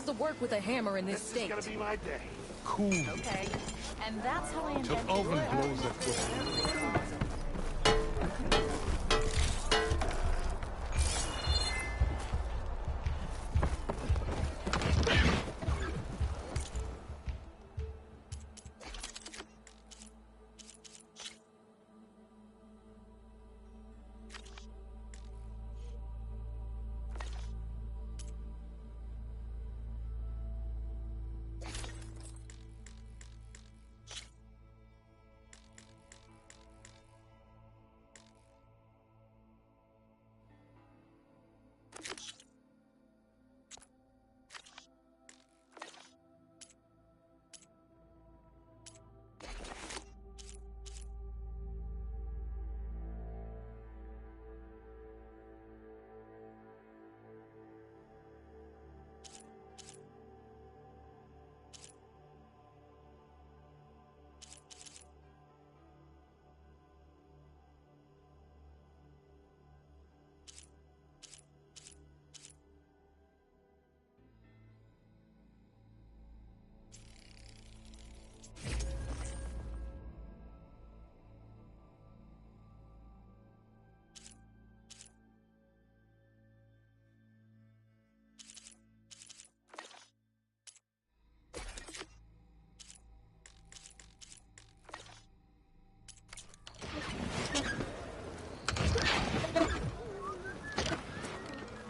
To work with a hammer in this state. This is gonna be my day. Cool. Okay. And that's how I Till intend Ulvin to blows that door.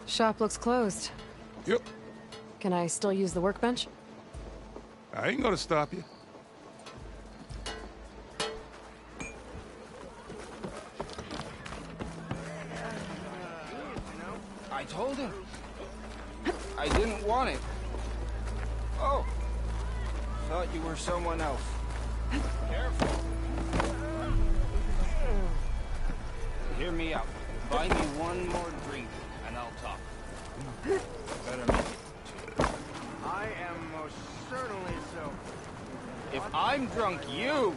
Shop looks closed. Yep. Can I still use the workbench? I ain't gonna stop you. I told him. I didn't want it. Oh. Thought you were someone else. Careful. Hear me out. Buy me one more drink, and I'll talk. Better make it. I am most certainly so. If I'm drunk, you...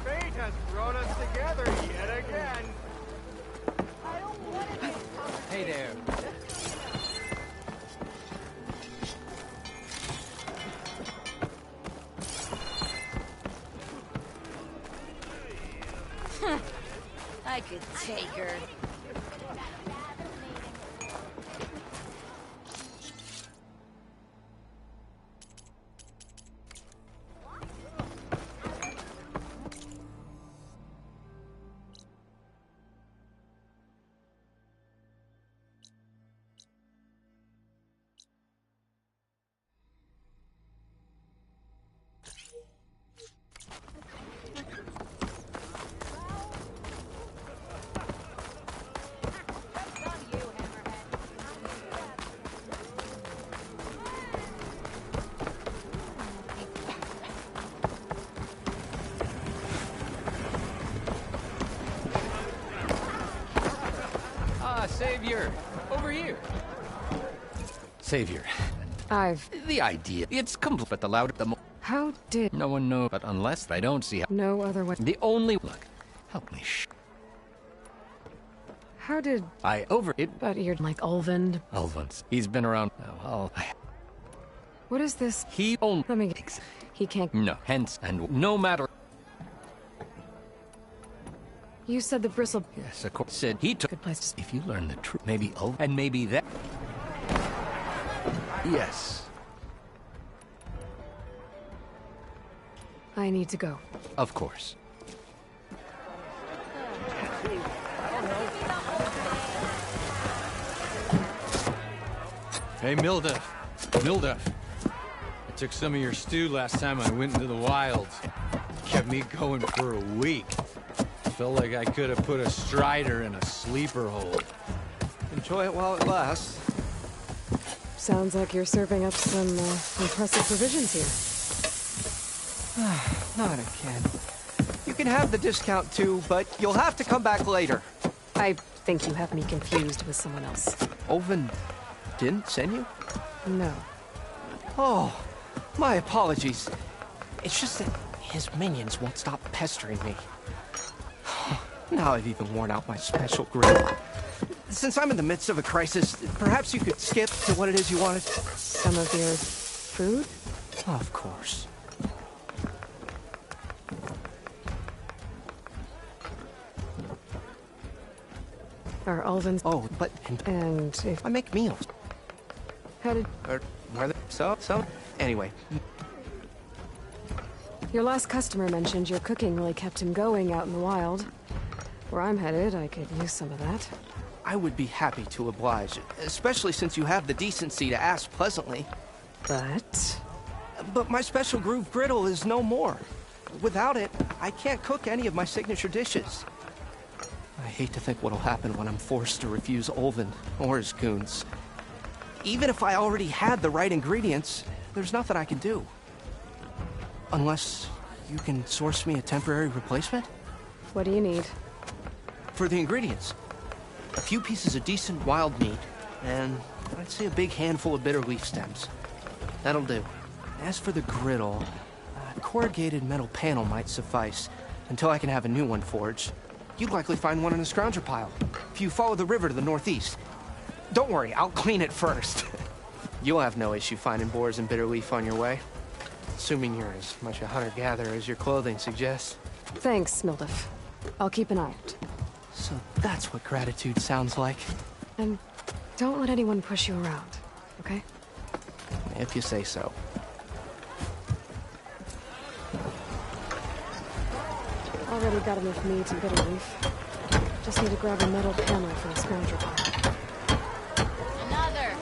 Fate has brought us together yet again. I don't want to be Hey there. I could take her. Savior! Over here! Savior. The idea. It's complete, but the louder the more. How did... No one knows, but unless I don't see how... No other way... The only... Look, help me, How did... I over it... But you're like Ulvin. Ulvin's. He's been around... Oh, What is this? He only... Let me get... He can't... No, hence, and no matter... You said the bristle... Yes, of course. Said he took... Good place to... If you learn the truth, maybe Ulvin... And maybe that... Yes. I need to go. Of course. Hey, Mildef. Mildef. I took some of your stew last time I went into the wilds. Kept me going for a week. Felt like I could have put a Strider in a sleeper hold. Enjoy it while it lasts. Sounds like you're serving up some impressive provisions here. Not again. You can have the discount too, but you'll have to come back later. I think you have me confused with someone else. Oven didn't send you? No. Oh, my apologies. It's just that his minions won't stop pestering me. Now I've even worn out my special grill. Since I'm in the midst of a crisis, perhaps you could skip to what it is you wanted? Some of your food? Of course. Are Ulvins... Oh, but... And if... I make meals. How did... Or, were they... So... Anyway. Your last customer mentioned your cooking really kept him going out in the wild. Where I'm headed, I could use some of that. I would be happy to oblige, especially since you have the decency to ask pleasantly. But my special groove griddle is no more. Without it, I can't cook any of my signature dishes. I hate to think what'll happen when I'm forced to refuse Ulvin or his goons. Even if I already had the right ingredients, there's nothing I can do. Unless you can source me a temporary replacement? What do you need? For the ingredients. A few pieces of decent wild meat, and I'd say a big handful of bitter leaf stems. That'll do. As for the griddle, a corrugated metal panel might suffice, until I can have a new one forged. You'd likely find one in a scrounger pile, if you follow the river to the northeast. Don't worry, I'll clean it first. You'll have no issue finding boars and bitter leaf on your way. Assuming you're as much a hunter-gatherer as your clothing suggests. Thanks, Mildef. I'll keep an eye out. So that's what gratitude sounds like. And don't let anyone push you around, okay? If you say so. Already got enough meat and bitter leaf. Just need to grab a metal panel for a scrounger pile. Another.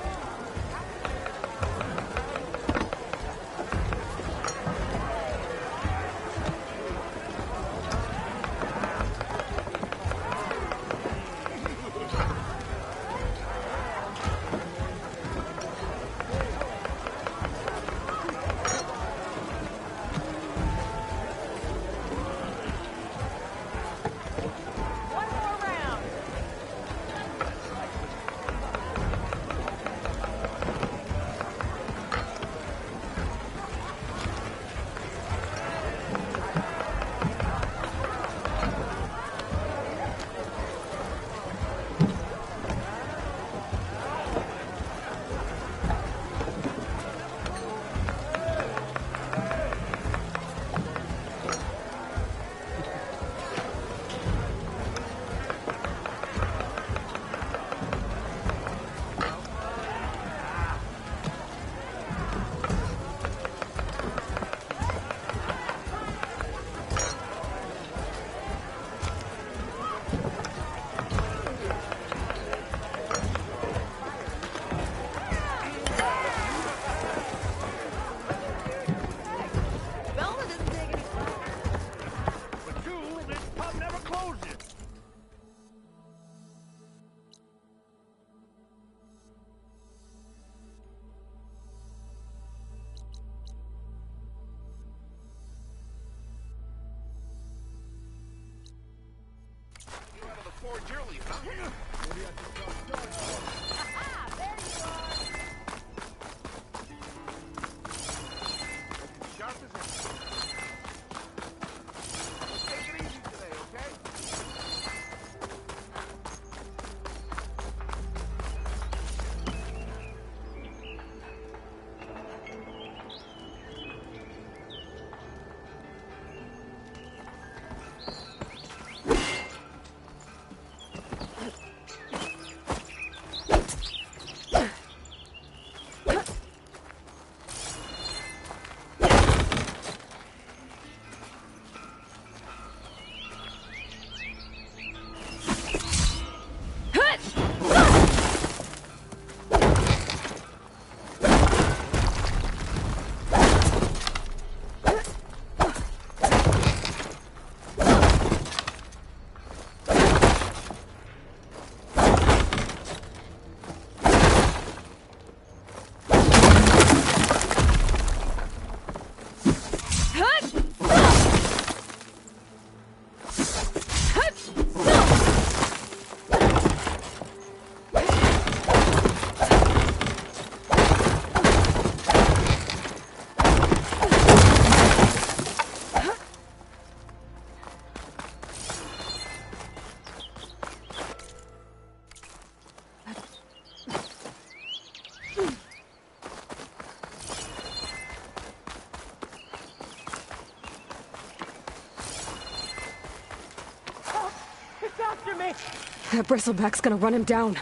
That bristleback's gonna run him down.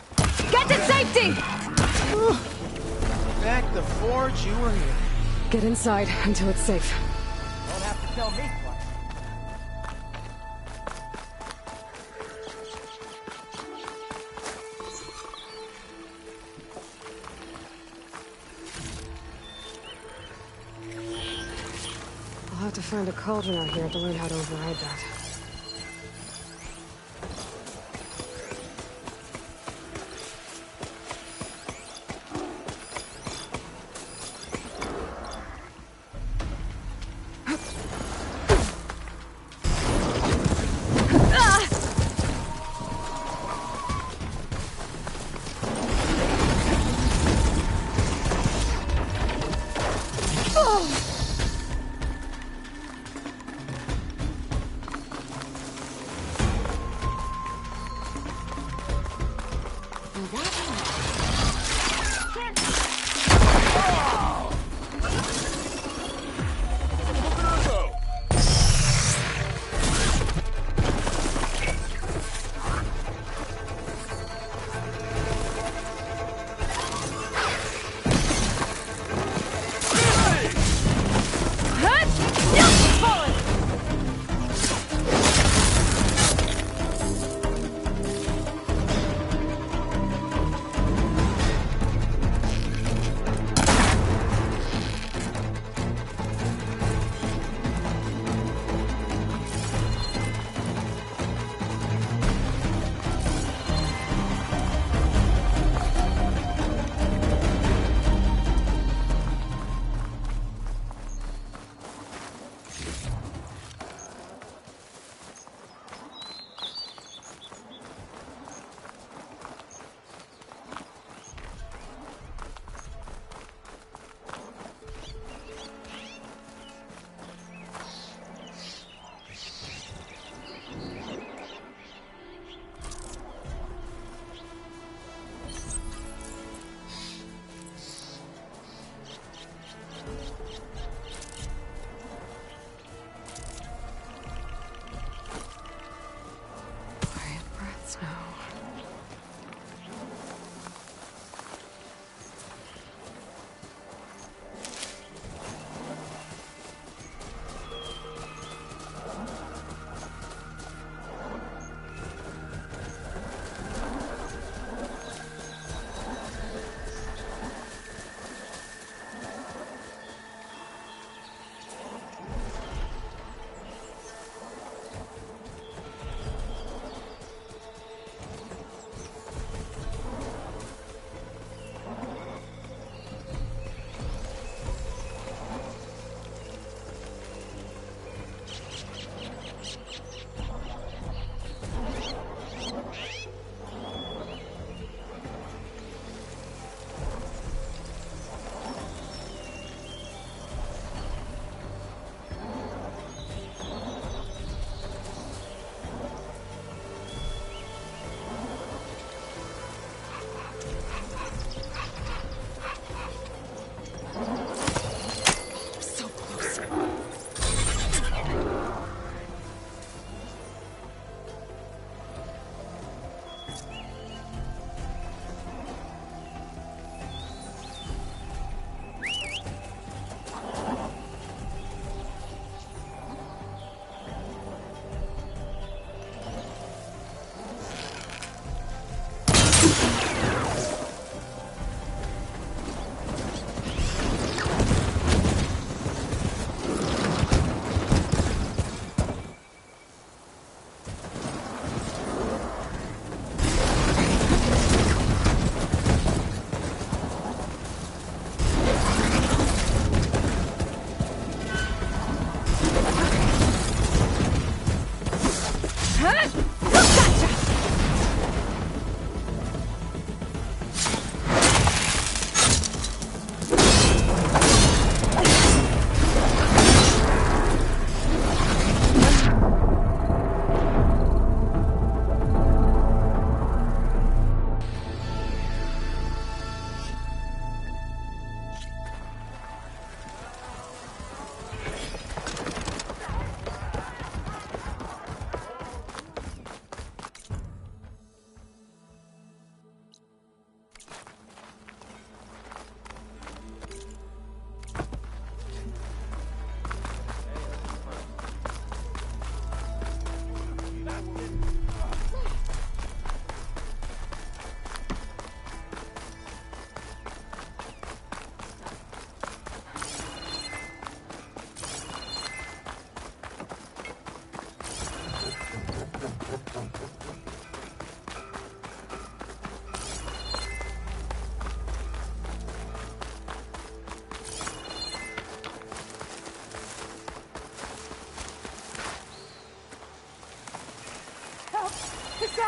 Get to safety! Back the forge, you were here. Get inside until it's safe. Don't have to tell me twice. I'll have to find a cauldron out here to learn how to override that.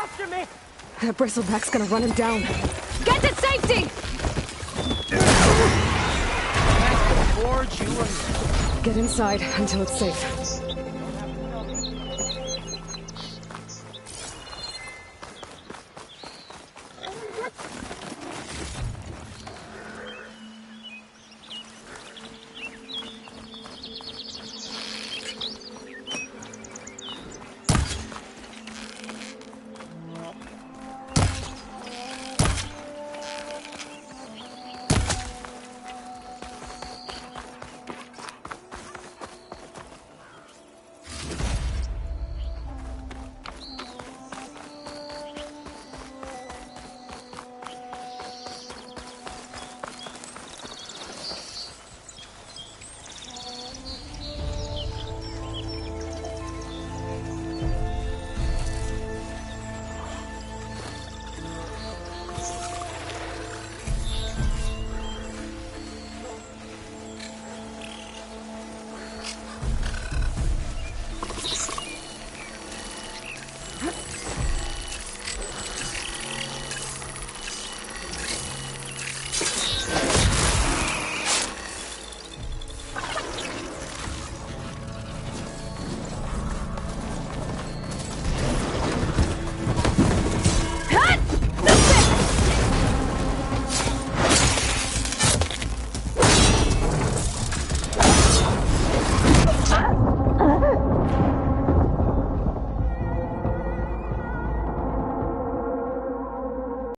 after me! That bristleback's gonna run him down. Get to safety! Forge you Get inside until it's safe.